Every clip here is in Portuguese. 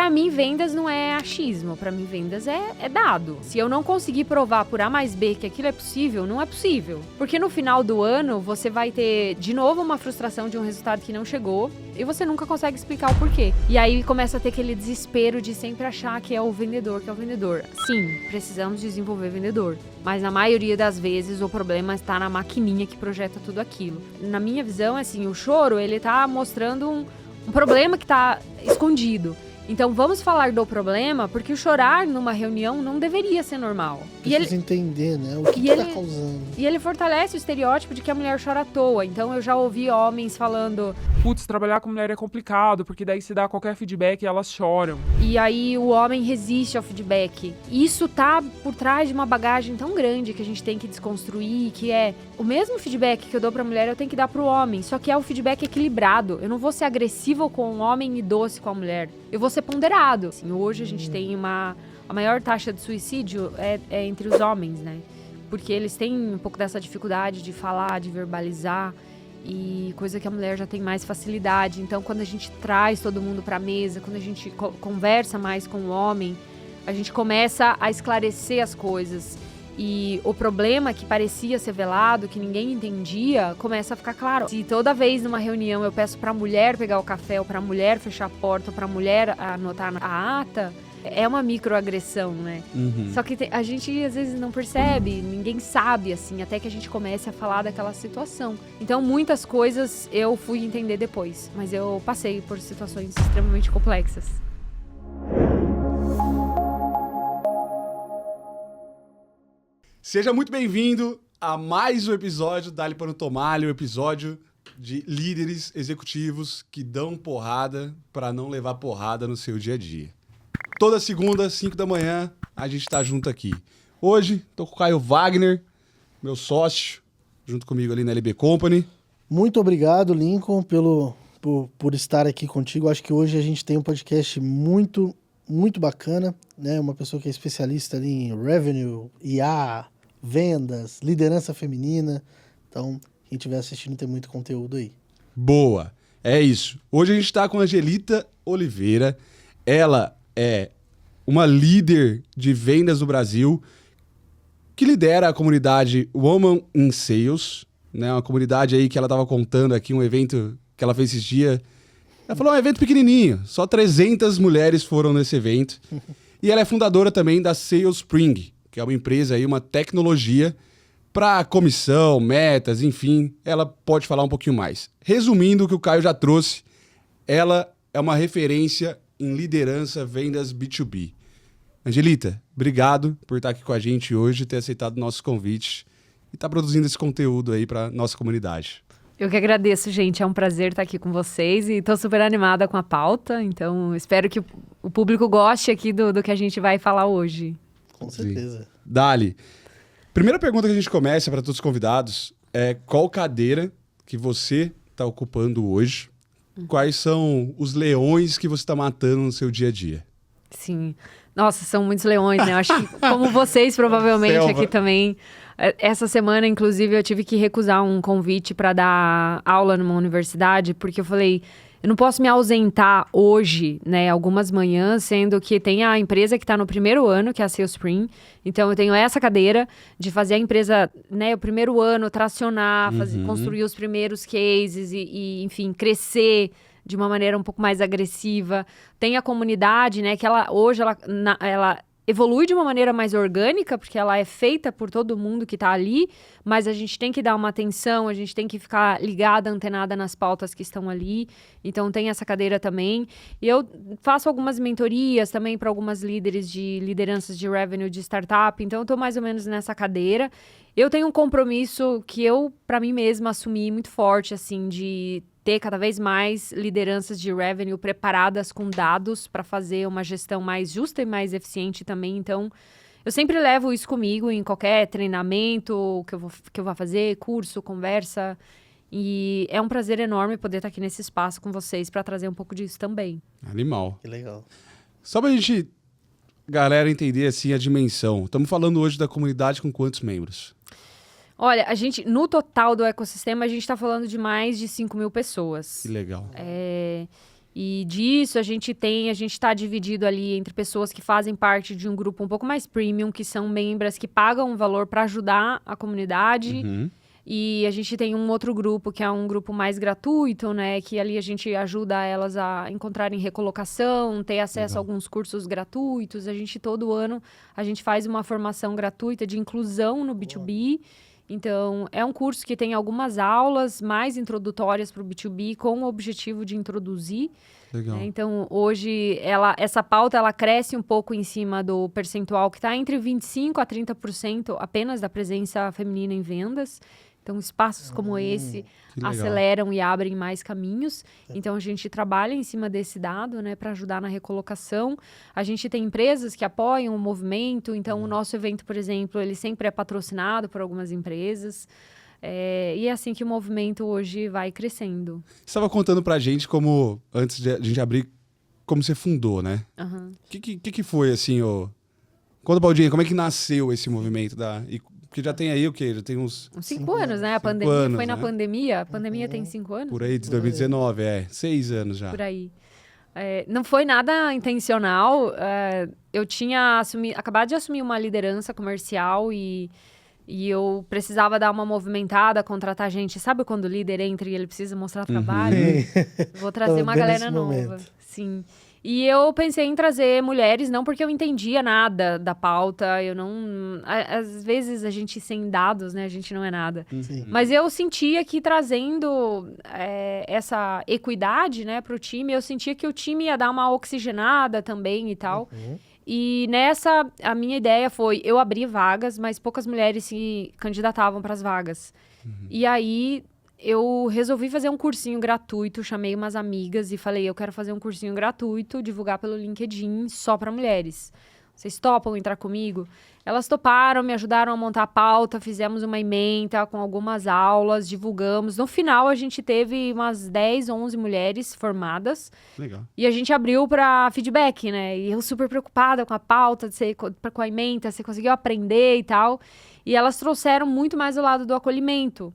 pra mim, vendas não é achismo. Pra mim, vendas é dado. Se eu não conseguir provar por A mais B que aquilo é possível, não é possível. Porque no final do ano, você vai ter, de novo, uma frustração de um resultado que não chegou e você nunca consegue explicar o porquê. E aí começa a ter aquele desespero de sempre achar que é o vendedor, que é o vendedor. Sim, precisamos desenvolver vendedor. Mas na maioria das vezes, o problema está na maquininha que projeta tudo aquilo. Na minha visão, assim, o choro, ele tá mostrando um problema que tá escondido. Então vamos falar do problema, porque o chorar numa reunião não deveria ser normal. Precisa entender, né? O que tá causando. E ele fortalece o estereótipo de que a mulher chora à toa. Então eu já ouvi homens falando: putz, trabalhar com mulher é complicado, porque daí se dá qualquer feedback e elas choram. E aí o homem resiste ao feedback. Isso tá por trás de uma bagagem tão grande que a gente tem que desconstruir, que é o mesmo feedback que eu dou pra mulher, eu tenho que dar pro homem. Só que é o feedback equilibrado. Eu não vou ser agressivo com o homem e doce com a mulher. Eu vou ser ponderado. Assim, hoje a gente tem a maior taxa de suicídio é entre os homens, né? Porque eles têm um pouco dessa dificuldade de falar, de verbalizar, e coisa que a mulher já tem mais facilidade. Então, quando a gente traz todo mundo pra mesa, quando a gente conversa mais com o homem, a gente começa a esclarecer as coisas. E o problema que parecia ser velado, que ninguém entendia, começa a ficar claro. Se toda vez numa reunião eu peço pra mulher pegar o café, ou pra mulher fechar a porta, ou pra mulher anotar a ata, é uma microagressão, né? Uhum. Só que a gente às vezes não percebe, ninguém sabe, assim, até que a gente comece a falar daquela situação. Então, muitas coisas eu fui entender depois, mas eu passei por situações extremamente complexas. Seja muito bem-vindo a mais um episódio da Dali para no Tomalho, um episódio de líderes executivos que dão porrada para não levar porrada no seu dia a dia. Toda segunda, 5 da manhã, a gente tá junto aqui. Hoje, tô com o Caio Wagner, meu sócio, junto comigo ali na LB Company. Muito obrigado, Lincoln, por estar aqui contigo. Acho que hoje a gente tem um podcast muito bacana, né? Uma pessoa que é especialista ali em revenue, IA, vendas, liderança feminina. Então, quem estiver assistindo tem muito conteúdo aí. Boa, é isso. Hoje a gente tá com a Angelita Oliveira. Ela é uma líder de vendas do Brasil que lidera a comunidade Woman in Sales, né? Uma comunidade aí que ela estava contando aqui, um evento que ela fez esses dias. Ela falou, um evento pequenininho, só 300 mulheres foram nesse evento. E ela é fundadora também da SalesSpring, que é uma empresa aí, uma tecnologia para comissão, metas, enfim. Ela pode falar um pouquinho mais. Resumindo o que o Caio já trouxe, ela é uma referência em liderança, vendas B2B. Angelita, obrigado por estar aqui com a gente hoje, ter aceitado o nosso convite e estar produzindo esse conteúdo aí para nossa comunidade. Eu que agradeço, gente. É um prazer estar aqui com vocês e estou super animada com a pauta. Então, espero que o público goste aqui do que a gente vai falar hoje. Com certeza. Sim. Dali. Primeira pergunta que a gente começa para todos os convidados é qual cadeira que você está ocupando hoje? Quais são os leões que você está matando no seu dia a dia? Sim. Nossa, são muitos leões, né? Eu acho que, como vocês, provavelmente, aqui também. Essa semana, inclusive, eu tive que recusar um convite para dar aula numa universidade, porque eu falei, eu não posso me ausentar hoje, né, algumas manhãs, sendo que tem a empresa que está no primeiro ano, que é a SalesSpring. Então, eu tenho essa cadeira de fazer a empresa, né, o primeiro ano, tracionar, construir os primeiros cases e, enfim, crescer de uma maneira um pouco mais agressiva. Tem a comunidade, né, que hoje ela evolui de uma maneira mais orgânica, porque ela é feita por todo mundo que está ali, mas a gente tem que dar uma atenção, a gente tem que ficar ligada, antenada nas pautas que estão ali. Então, tem essa cadeira também. E eu faço algumas mentorias também para algumas líderes de lideranças de revenue de startup. Então, eu estou mais ou menos nessa cadeira. Eu tenho um compromisso que eu, para mim mesma, assumi muito forte, assim, de ter cada vez mais lideranças de revenue preparadas com dados para fazer uma gestão mais justa e mais eficiente também. Então, eu sempre levo isso comigo em qualquer treinamento que eu vou fazer, curso, conversa. E é um prazer enorme poder estar aqui nesse espaço com vocês para trazer um pouco disso também. Animal. Que legal. Só pra gente, galera, entender assim a dimensão. Estamos falando hoje da comunidade com quantos membros? Olha, no total do ecossistema, a gente está falando de mais de 5.000 pessoas. Que legal. E disso a gente está dividido ali entre pessoas que fazem parte de um grupo um pouco mais premium, que são membros que pagam um valor para ajudar a comunidade. Uhum. E a gente tem um outro grupo, que é um grupo mais gratuito, né? Que ali a gente ajuda elas a encontrarem recolocação, ter acesso a alguns cursos gratuitos. Todo ano, a gente faz uma formação gratuita de inclusão no B2B. Então, é um curso que tem algumas aulas mais introdutórias para o B2B com o objetivo de introduzir. Legal. Né? Então, hoje, essa pauta ela cresce um pouco em cima do percentual que está entre 25% a 30% apenas da presença feminina em vendas. Então, espaços como esse aceleram e abrem mais caminhos. Então, a gente trabalha em cima desse dado, né, para ajudar na recolocação. A gente tem empresas que apoiam o movimento. Então, o nosso evento, por exemplo, ele sempre é patrocinado por algumas empresas. E é assim que o movimento hoje vai crescendo. Você estava contando pra gente como, antes de a gente abrir, como você fundou, né? Uhum. O que foi, assim, Conta pra audiência, como é que nasceu esse movimento Porque já tem aí o quê? Já tem uns 5 anos, né? A pandemia foi na pandemia. A pandemia tem 5 anos? por aí, de 2019, 6 anos já. Por aí. Não foi nada intencional. Eu tinha acabado de assumir uma liderança comercial e eu precisava dar uma movimentada, contratar gente. Sabe quando o líder entra e ele precisa mostrar trabalho? Vou trazer uma galera nova. Sim. E eu pensei em trazer mulheres, não porque eu entendia nada da pauta, eu não... Às vezes a gente sem dados, né, a gente não é nada. Sim. Mas eu sentia que trazendo essa equidade, né, pro time, eu sentia que o time ia dar uma oxigenada também e tal. E nessa, a minha ideia foi, eu abri vagas, mas poucas mulheres se candidatavam para as vagas. E aí... eu resolvi fazer um cursinho gratuito, chamei umas amigas e falei, eu quero fazer um cursinho gratuito, divulgar pelo LinkedIn só para mulheres. Vocês topam entrar comigo? Elas toparam, me ajudaram a montar a pauta, fizemos uma ementa com algumas aulas, divulgamos. No final, a gente teve umas 10, 11 mulheres formadas. Legal. E a gente abriu para feedback, né? E eu super preocupada com a pauta, com a ementa, você conseguiu aprender e tal. E elas trouxeram muito mais o lado do acolhimento.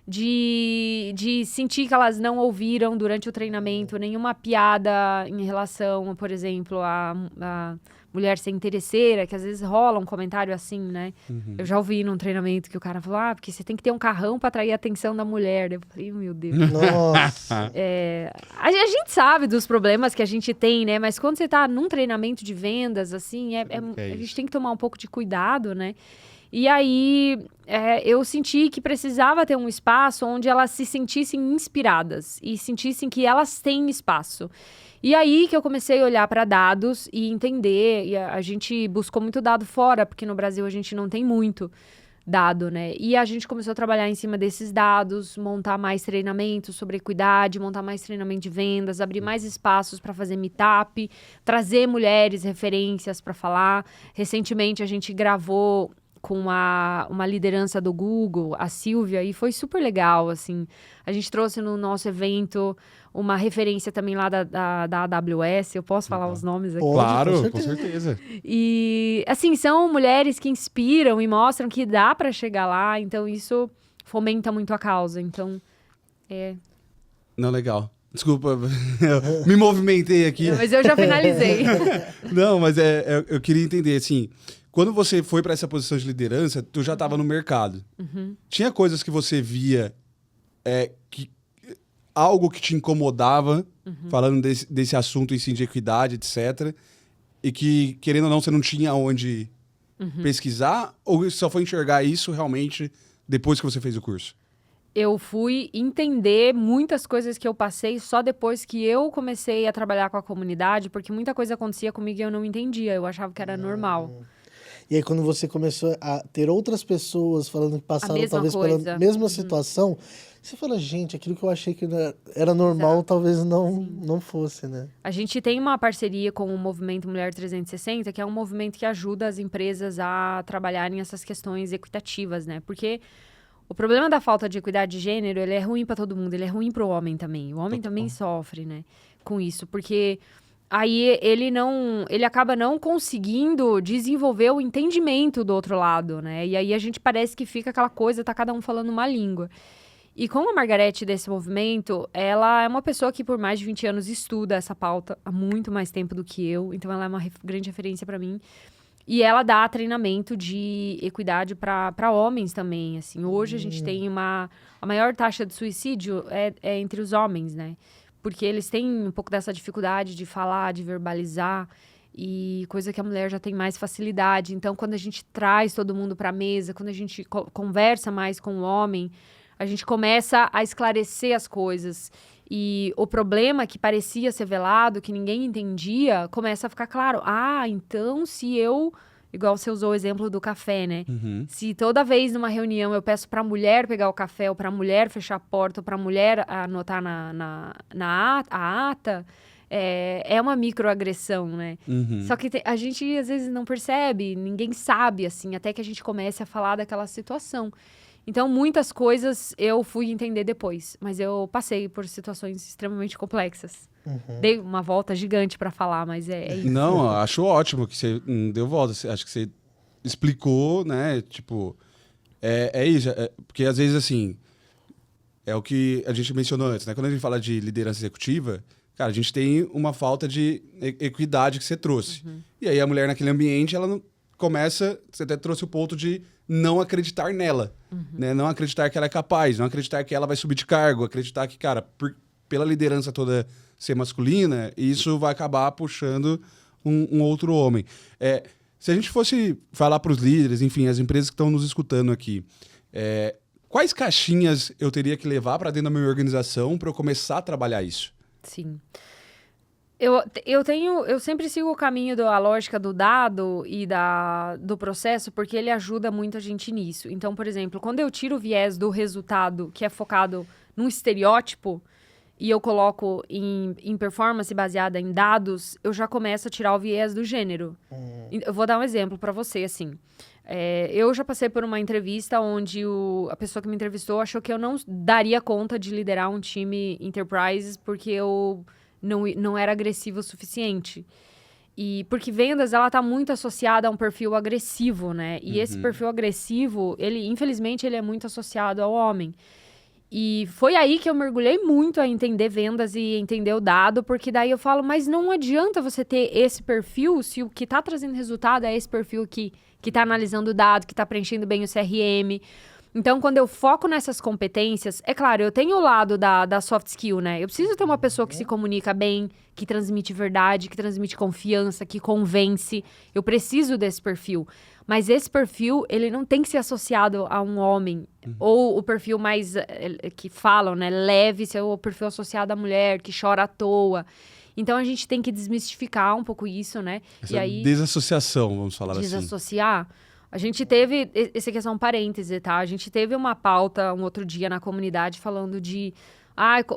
De sentir que elas não ouviram durante o treinamento nenhuma piada em relação, por exemplo, a mulher ser interesseira, que às vezes rola um comentário assim, né? Eu já ouvi num treinamento que o cara falou, porque você tem que ter um carrão pra atrair a atenção da mulher. Eu falei, meu Deus. Nossa. A gente sabe dos problemas que a gente tem, né? Mas quando você tá num treinamento de vendas, assim, a gente tem que tomar um pouco de cuidado, né? E aí, eu senti que precisava ter um espaço onde elas se sentissem inspiradas e sentissem que elas têm espaço. E aí que eu comecei a olhar para dados e entender, e a gente buscou muito dado fora, porque no Brasil a gente não tem muito dado, né? E a gente começou a trabalhar em cima desses dados, montar mais treinamentos sobre equidade, montar mais treinamento de vendas, abrir mais espaços para fazer meetup, trazer mulheres, referências para falar. Recentemente a gente gravou com uma liderança do Google, a Silvia, e foi super legal, assim. A gente trouxe no nosso evento uma referência também lá da AWS, eu posso falar os nomes aqui? Claro, com certeza. E, assim, são mulheres que inspiram e mostram que dá para chegar lá, então isso fomenta muito a causa, então, Não, legal. Desculpa, eu me movimentei aqui. Mas eu já finalizei. Não, mas eu queria entender, assim... Quando você foi para essa posição de liderança, tu já estava no mercado. Tinha coisas que você via, algo que te incomodava, falando desse assunto em si de equidade, etc. E que, querendo ou não, você não tinha onde pesquisar? Ou só foi enxergar isso realmente depois que você fez o curso? Eu fui entender muitas coisas que eu passei só depois que eu comecei a trabalhar com a comunidade, porque muita coisa acontecia comigo e eu não entendia, eu achava que era normal. E aí, quando você começou a ter outras pessoas falando que passaram talvez coisa. pela mesma situação, você fala, gente, aquilo que eu achei que era normal, talvez não fosse, né? A gente tem uma parceria com o Movimento Mulher 360, que é um movimento que ajuda as empresas a trabalharem essas questões equitativas, né? Porque o problema da falta de equidade de gênero, ele é ruim para todo mundo, ele é ruim para o homem também. O homem também sofre, né, com isso, porque... aí ele acaba não conseguindo desenvolver o entendimento do outro lado, né? E aí a gente parece que fica aquela coisa, tá cada um falando uma língua. E como a Margarete desse movimento, ela é uma pessoa que por mais de 20 anos estuda essa pauta há muito mais tempo do que eu. Então, ela é uma grande referência para mim. E ela dá treinamento de equidade para homens também, assim. Hoje a gente tem a maior taxa de suicídio é entre os homens, né? Porque eles têm um pouco dessa dificuldade de falar, de verbalizar, e coisa que a mulher já tem mais facilidade. Então, quando a gente traz todo mundo para a mesa, quando a gente conversa mais com o homem, a gente começa a esclarecer as coisas. E o problema que parecia ser velado, que ninguém entendia, começa a ficar claro. Ah, então se eu... Igual você usou o exemplo do café, né? Se toda vez numa reunião eu peço pra mulher pegar o café, ou pra mulher fechar a porta, ou pra mulher anotar a ata, é uma microagressão, né? Só que a gente às vezes não percebe, ninguém sabe, assim, até que a gente comece a falar daquela situação. Então, muitas coisas eu fui entender depois, mas eu passei por situações extremamente complexas. Dei uma volta gigante pra falar, mas é isso. Não, acho ótimo que você deu volta. Acho que você explicou, né? Tipo, é isso. Porque às vezes, assim, é o que a gente mencionou antes, né? Quando a gente fala de liderança executiva, cara, a gente tem uma falta de equidade que você trouxe. E aí a mulher naquele ambiente, ela não começa... Você até trouxe o ponto de não acreditar nela, né? Não acreditar que ela é capaz, não acreditar que ela vai subir de cargo, acreditar que, cara, pela liderança toda ser masculina, isso vai acabar puxando um outro homem. Se a gente fosse falar para os líderes, enfim, as empresas que estão nos escutando aqui, quais caixinhas eu teria que levar para dentro da minha organização para eu começar a trabalhar isso? Sim. Eu sempre sigo o caminho da lógica do dado e do processo, porque ele ajuda muito a gente nisso. Então, por exemplo, quando eu tiro o viés do resultado, que é focado num estereótipo, e eu coloco em performance baseada em dados, eu já começo a tirar o viés do gênero. Eu vou dar um exemplo para você, assim. Eu já passei por uma entrevista onde a pessoa que me entrevistou achou que eu não daria conta de liderar um time enterprise porque eu não era agressivo o suficiente. E porque vendas, ela tá muito associada a um perfil agressivo, né? E esse perfil agressivo, infelizmente, ele é muito associado ao homem. E foi aí que eu mergulhei muito a entender vendas e entender o dado, porque daí eu falo, mas não adianta você ter esse perfil se o que tá trazendo resultado é esse perfil que tá analisando o dado, que tá preenchendo bem o CRM. Então, quando eu foco nessas competências, é claro, eu tenho o lado da soft skill, né? Eu preciso ter uma pessoa que se comunica bem, que transmite verdade, que transmite confiança, que convence. Eu preciso desse perfil. Mas esse perfil, ele não tem que ser associado a um homem. Ou o perfil mais, que falam, né? Leve, ser o perfil associado à mulher, que chora à toa. Então, a gente tem que desmistificar um pouco isso, né? Essa desassociação, vamos falar assim. Desassociar. A gente teve, esse aqui é só um parêntese, tá? A gente teve uma pauta um outro dia na comunidade falando de...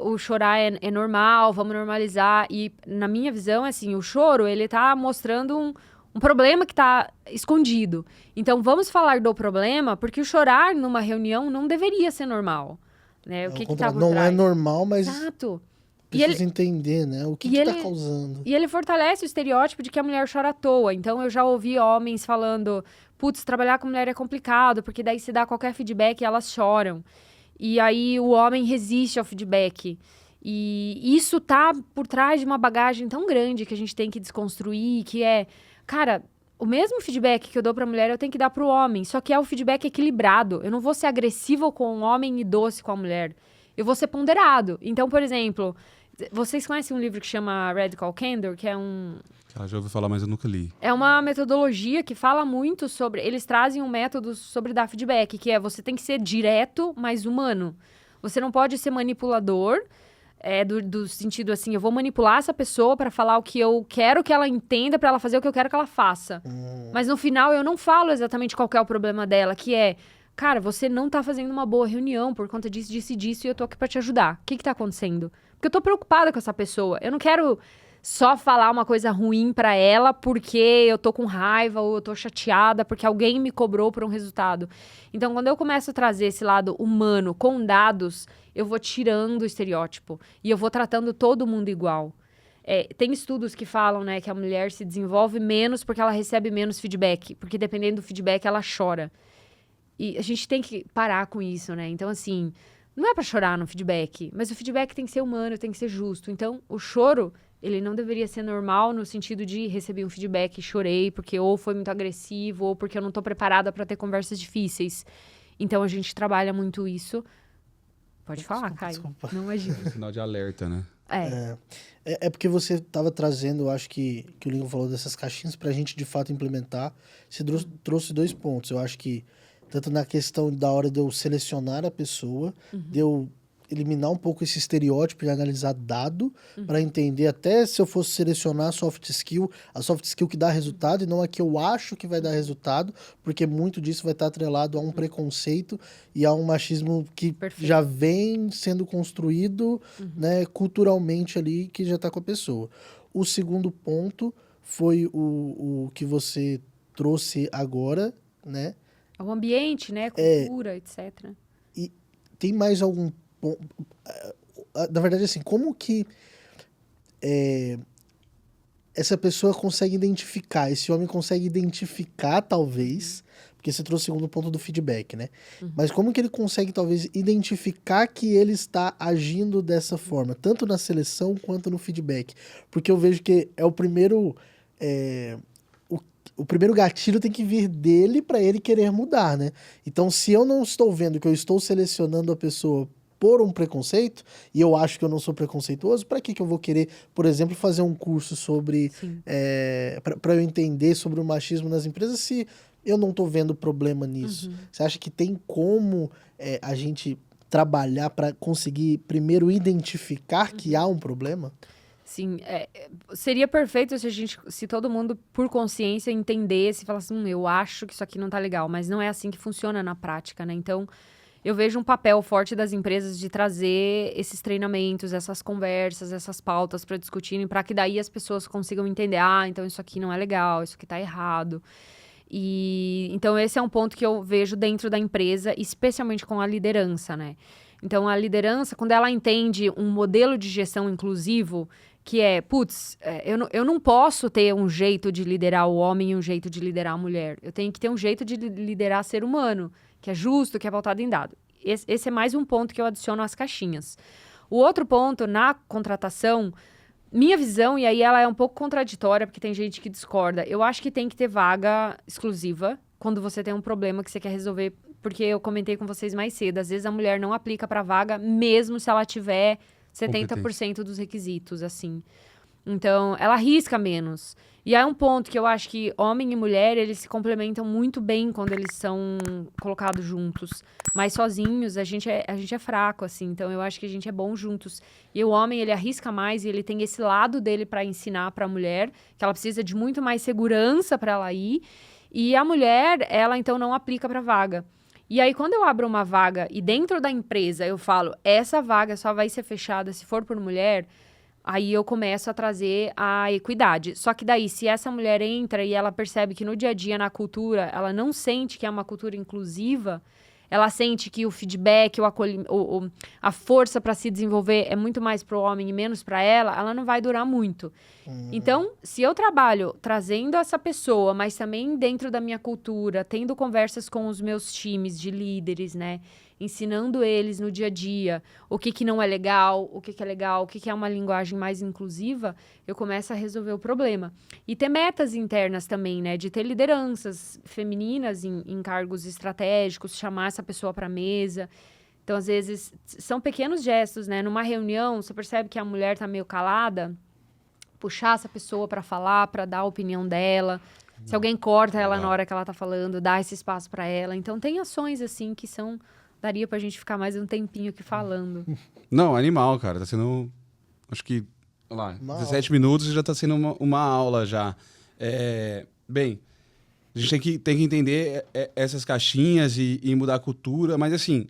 o chorar é normal, vamos normalizar. E, na minha visão, assim, o choro, ele tá mostrando um problema que tá escondido. Então, vamos falar do problema, porque o chorar numa reunião não deveria ser normal. Né? O que tá por não trás? é normal, mas... Exato. Precisa entender, né? O que tá causando. E ele fortalece o estereótipo de que a mulher chora à toa. Então, eu já ouvi homens falando... Putz, trabalhar com mulher é complicado, porque daí se dá qualquer feedback e elas choram. E aí o homem resiste ao feedback. E isso tá por trás de uma bagagem tão grande que a gente tem que desconstruir, que é... Cara, o mesmo feedback que eu dou pra mulher, eu tenho que dar pro homem. Só que é o feedback equilibrado. Eu não vou ser agressivo com o homem e doce com a mulher. Eu vou ser ponderado. Então, por exemplo... Vocês conhecem um livro que chama Radical Candor, que é Já ouvi falar, mas eu nunca li. É uma metodologia que fala muito sobre... Eles trazem um método sobre dar feedback, que é você tem que ser direto, mas humano. Você não pode ser manipulador, do sentido assim, eu vou manipular essa pessoa para falar o que eu quero que ela entenda, para ela fazer o que eu quero que ela faça. Mas no final eu não falo exatamente qual que é o problema dela, que é... Cara, você não tá fazendo uma boa reunião por conta disso, disso e disso, e eu tô aqui pra te ajudar. O que tá acontecendo? Porque eu tô preocupada com essa pessoa. Eu não quero só falar uma coisa ruim pra ela porque eu tô com raiva ou eu tô chateada porque alguém me cobrou por um resultado. Então, quando eu começo a trazer esse lado humano com dados, eu vou tirando o estereótipo e eu vou tratando todo mundo igual. Tem estudos que falam, né, que a mulher se desenvolve menos porque ela recebe menos feedback, porque dependendo do feedback ela chora. E a gente tem que parar com isso, né? Então, assim, não é pra chorar no feedback, mas o feedback tem que ser humano, tem que ser justo. Então, o choro, ele não deveria ser normal no sentido de receber um feedback e chorei porque ou foi muito agressivo ou porque eu não tô preparada pra ter conversas difíceis. Então, a gente trabalha muito isso. Pode falar, Caio. Desculpa. Não imagina. Sinal de alerta, né? É porque você estava trazendo, eu acho que o Lincoln falou dessas caixinhas para a gente de fato implementar. Você trouxe 2 pontos. Eu acho que tanto na questão da hora de eu selecionar a pessoa, de eu eliminar um pouco esse estereótipo e analisar dado para entender até se eu fosse selecionar a soft skill que dá resultado e não a que eu acho que vai dar resultado, porque muito disso vai estar atrelado a um preconceito e a um machismo que Perfeito. já vem sendo construído, né, culturalmente ali, que já está com a pessoa. O segundo ponto foi o que você trouxe agora, né? O ambiente, né? Cultura, etc. E tem mais algum ponto? Na verdade, assim, como que essa pessoa consegue identificar, esse homem consegue identificar, talvez, porque você trouxe o segundo ponto do feedback, né? Mas como que ele consegue, talvez, identificar que ele está agindo dessa forma, tanto na seleção quanto no feedback? Porque eu vejo que é o primeiro... O primeiro gatilho tem que vir dele para ele querer mudar, né? Então, se eu não estou vendo que eu estou selecionando a pessoa por um preconceito, e eu acho que eu não sou preconceituoso, para que eu vou querer, por exemplo, fazer um curso sobre... para eu entender sobre o machismo nas empresas se eu não estou vendo problema nisso? Você acha que tem como a gente trabalhar para conseguir primeiro identificar que há um problema? Sim, seria perfeito se todo mundo, por consciência, entendesse e falasse, eu acho que isso aqui não tá legal, mas não é assim que funciona na prática, né? Então, eu vejo um papel forte das empresas de trazer esses treinamentos, essas conversas, essas pautas para discutirem, para que daí as pessoas consigam entender, então isso aqui não é legal, isso aqui tá errado. E então esse é um ponto que eu vejo dentro da empresa, especialmente com a liderança, né? Então, a liderança, quando ela entende um modelo de gestão inclusivo, que é, eu não posso ter um jeito de liderar o homem e um jeito de liderar a mulher. Eu tenho que ter um jeito de liderar ser humano, que é justo, que é pautado em dado. Esse é mais um ponto que eu adiciono às caixinhas. O outro ponto, na contratação, minha visão, e aí ela é um pouco contraditória, porque tem gente que discorda, eu acho que tem que ter vaga exclusiva quando você tem um problema que você quer resolver, porque eu comentei com vocês mais cedo, às vezes a mulher não aplica para vaga, mesmo se ela tiver 70% dos requisitos, assim. Então, ela arrisca menos. E aí é um ponto que eu acho que homem e mulher, eles se complementam muito bem quando eles são colocados juntos. Mas sozinhos, a gente é fraco, assim. Então, eu acho que a gente é bom juntos. E o homem, ele arrisca mais e ele tem esse lado dele para ensinar para a mulher, que ela precisa de muito mais segurança para ela ir. E a mulher, ela, então, não aplica para vaga. E aí, quando eu abro uma vaga e dentro da empresa eu falo, essa vaga só vai ser fechada se for por mulher, aí eu começo a trazer a equidade. Só que daí, se essa mulher entra e ela percebe que no dia a dia, na cultura, ela não sente que é uma cultura inclusiva, ela sente que o feedback, a força para se desenvolver é muito mais para o homem e menos para ela não vai durar muito. Então, se eu trabalho trazendo essa pessoa, mas também dentro da minha cultura, tendo conversas com os meus times de líderes, né? Ensinando eles no dia a dia o que não é legal, o que é legal, o que é uma linguagem mais inclusiva, eu começo a resolver o problema. E ter metas internas também, né? De ter lideranças femininas em cargos estratégicos, chamar essa pessoa para a mesa. Então, às vezes, são pequenos gestos, né? Numa reunião, você percebe que a mulher está meio calada, puxar essa pessoa para falar, para dar a opinião dela. Se alguém corta ela na hora que ela está falando, dar esse espaço para ela. Então, tem ações, assim, que são... Daria pra gente ficar mais um tempinho aqui falando. Não, animal, cara. Tá sendo, acho que, sei lá, 17 minutos já tá sendo uma aula já. Bem, a gente tem que entender essas caixinhas e mudar a cultura, mas assim,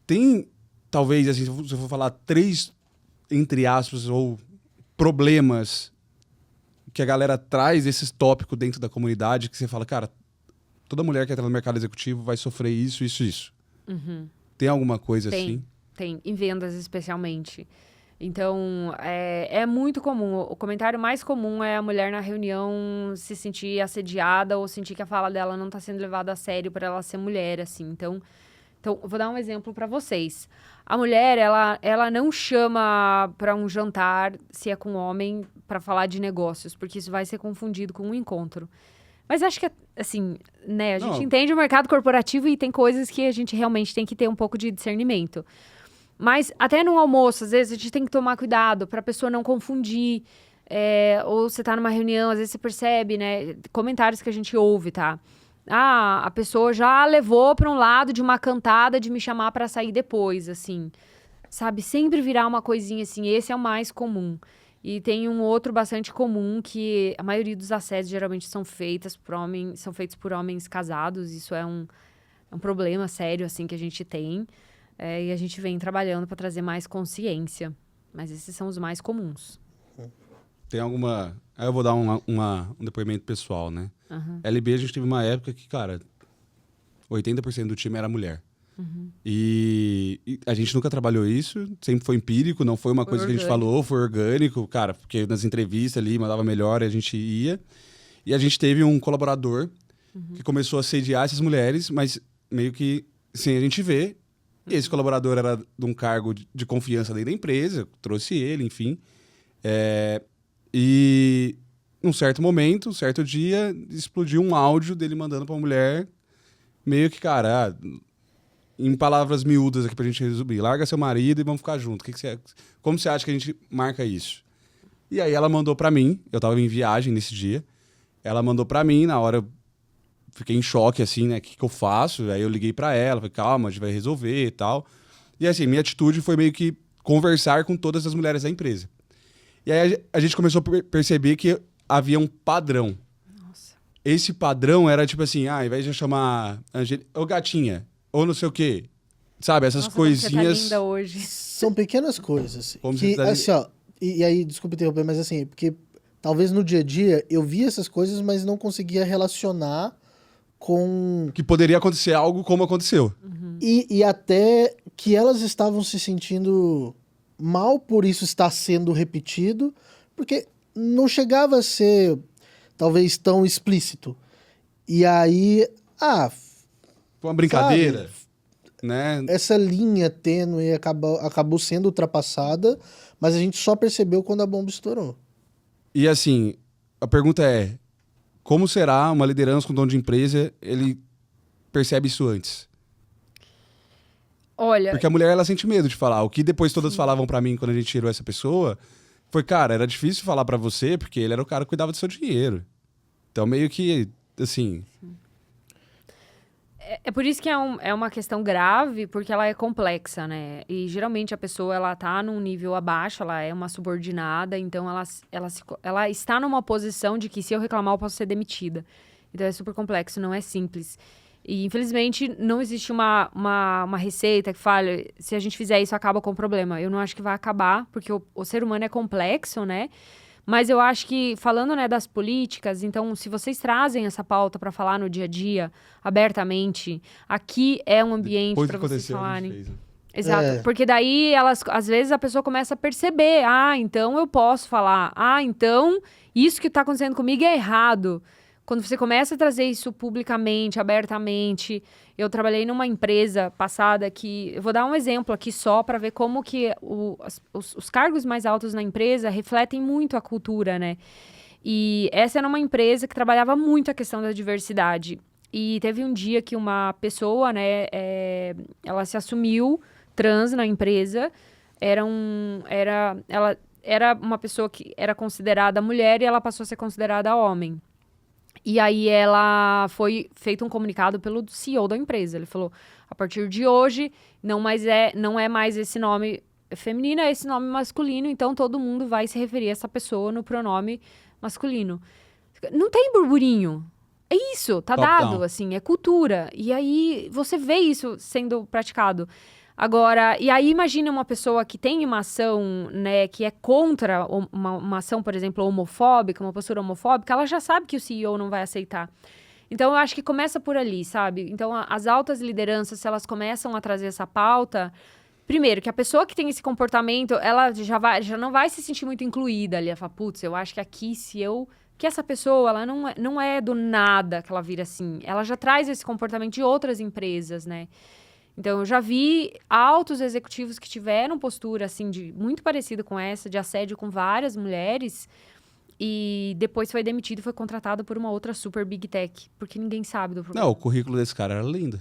tem, talvez, assim, se eu for falar 3, entre aspas, ou problemas que a galera traz esses tópicos dentro da comunidade, que você fala, cara, toda mulher que entra no mercado executivo vai sofrer isso, isso, isso. Tem alguma coisa assim? Tem, em vendas especialmente. Então, é muito comum. O comentário mais comum é a mulher na reunião se sentir assediada ou sentir que a fala dela não está sendo levada a sério por ela ser mulher, assim. Então, Então, eu vou dar um exemplo para vocês. A mulher, ela não chama para um jantar, se é com homem, para falar de negócios, porque isso vai ser confundido com um encontro. Mas acho que, assim, né, a gente entende o mercado corporativo e tem coisas que a gente realmente tem que ter um pouco de discernimento. Mas até no almoço, às vezes, a gente tem que tomar cuidado para a pessoa não confundir. Ou você tá numa reunião, às vezes você percebe, né, comentários que a gente ouve, tá? A pessoa já levou para um lado de uma cantada de me chamar para sair depois, assim. Sabe? Sempre virar uma coisinha assim. Esse é o mais comum. E tem um outro bastante comum que a maioria dos assédios geralmente são feitos por homens casados. Isso é um problema sério, assim, que a gente tem. E a gente vem trabalhando para trazer mais consciência. Mas esses são os mais comuns. Tem alguma... Aí eu vou dar um depoimento pessoal, né? Uhum. LB, a gente teve uma época que, cara, 80% do time era mulher. Uhum. E a gente nunca trabalhou isso, sempre foi empírico, não foi uma coisa orgânico. que a gente falou, foi orgânico, cara, porque nas entrevistas ali mandava melhor e a gente ia. E a gente teve um colaborador que começou a assediar essas mulheres, mas meio que sem a gente ver. E esse colaborador era de um cargo de confiança dentro da empresa, trouxe ele, enfim. E num certo momento, um certo dia, explodiu um áudio dele mandando pra mulher, meio que, cara, em palavras miúdas aqui pra gente resumir, larga seu marido e vamos ficar juntos. Como você acha que a gente marca isso? E aí ela mandou pra mim, eu tava em viagem nesse dia, ela mandou pra mim, na hora eu fiquei em choque, assim, né, o que eu faço? Aí eu liguei pra ela, falei, calma, a gente vai resolver e tal. E assim, minha atitude foi meio que conversar com todas as mulheres da empresa. E aí a gente começou a perceber que havia um padrão. Nossa. Esse padrão era tipo assim, ao invés de chamar ô gatinha, ou não sei o quê, sabe? Essas Nossa, coisinhas... Você tá linda hoje. São pequenas coisas. Como Que, você tá- assim, ó, e aí, desculpa interromper, mas assim, porque talvez no dia a dia eu via essas coisas, mas não conseguia relacionar com... Que poderia acontecer algo como aconteceu. E até que elas estavam se sentindo mal por isso estar sendo repetido, porque não chegava a ser talvez tão explícito. E aí, Foi uma brincadeira, né? essa linha tênue acabou sendo ultrapassada, mas a gente só percebeu quando a bomba estourou. E assim, a pergunta é, como será uma liderança com dono de empresa, ele percebe isso antes? Olha, Porque a mulher, ela sente medo de falar. O que depois todas falavam pra mim quando a gente tirou essa pessoa foi, cara, era difícil falar pra você porque ele era o cara que cuidava do seu dinheiro. Então, meio que, assim... é por isso que é uma questão grave, porque ela é complexa, né? E geralmente a pessoa, ela tá num nível abaixo, ela é uma subordinada, então ela está numa posição de que se eu reclamar eu posso ser demitida. Então é super complexo, não é simples. E infelizmente não existe uma receita que fale, se a gente fizer isso acaba com o problema. Eu não acho que vai acabar, porque o ser humano é complexo, né? Mas eu acho que, falando, né, das políticas, então, se vocês trazem essa pauta para falar no dia a dia, abertamente, aqui é um ambiente Depois para que vocês aconteceu, a gente falarem. fez, né? Exato, porque daí, às vezes, a pessoa começa a perceber, então eu posso falar, então isso que tá acontecendo comigo é errado. Quando você começa a trazer isso publicamente, abertamente... Eu trabalhei numa empresa passada que... Eu vou dar um exemplo aqui só para ver como que os cargos mais altos na empresa refletem muito a cultura, né? E essa era uma empresa que trabalhava muito a questão da diversidade. E teve um dia que uma pessoa, né... ela se assumiu trans na empresa. Ela era uma pessoa que era considerada mulher e ela passou a ser considerada homem. E aí foi feito um comunicado pelo CEO da empresa. Ele falou, a partir de hoje, não é mais esse nome feminino, é esse nome masculino, então todo mundo vai se referir a essa pessoa no pronome masculino. Não tem burburinho. É isso, tá Top dado, down. assim, é cultura. E aí você vê isso sendo praticado. Agora, e aí imagina uma pessoa que tem uma ação, né, que é contra uma ação, por exemplo, homofóbica, uma postura homofóbica, ela já sabe que o CEO não vai aceitar. Então, eu acho que começa por ali, sabe? Então, as altas lideranças, se elas começam a trazer essa pauta, primeiro, que a pessoa que tem esse comportamento, ela já não vai se sentir muito incluída ali. Ela fala, putz, eu acho que aqui, que essa pessoa, ela não é do nada que ela vira assim. Ela já traz esse comportamento de outras empresas, né? Então, eu já vi altos executivos que tiveram postura, assim, muito parecida com essa, de assédio com várias mulheres, e depois foi demitido e foi contratado por uma outra super big tech, porque ninguém sabe do problema. Não, o currículo desse cara era lindo.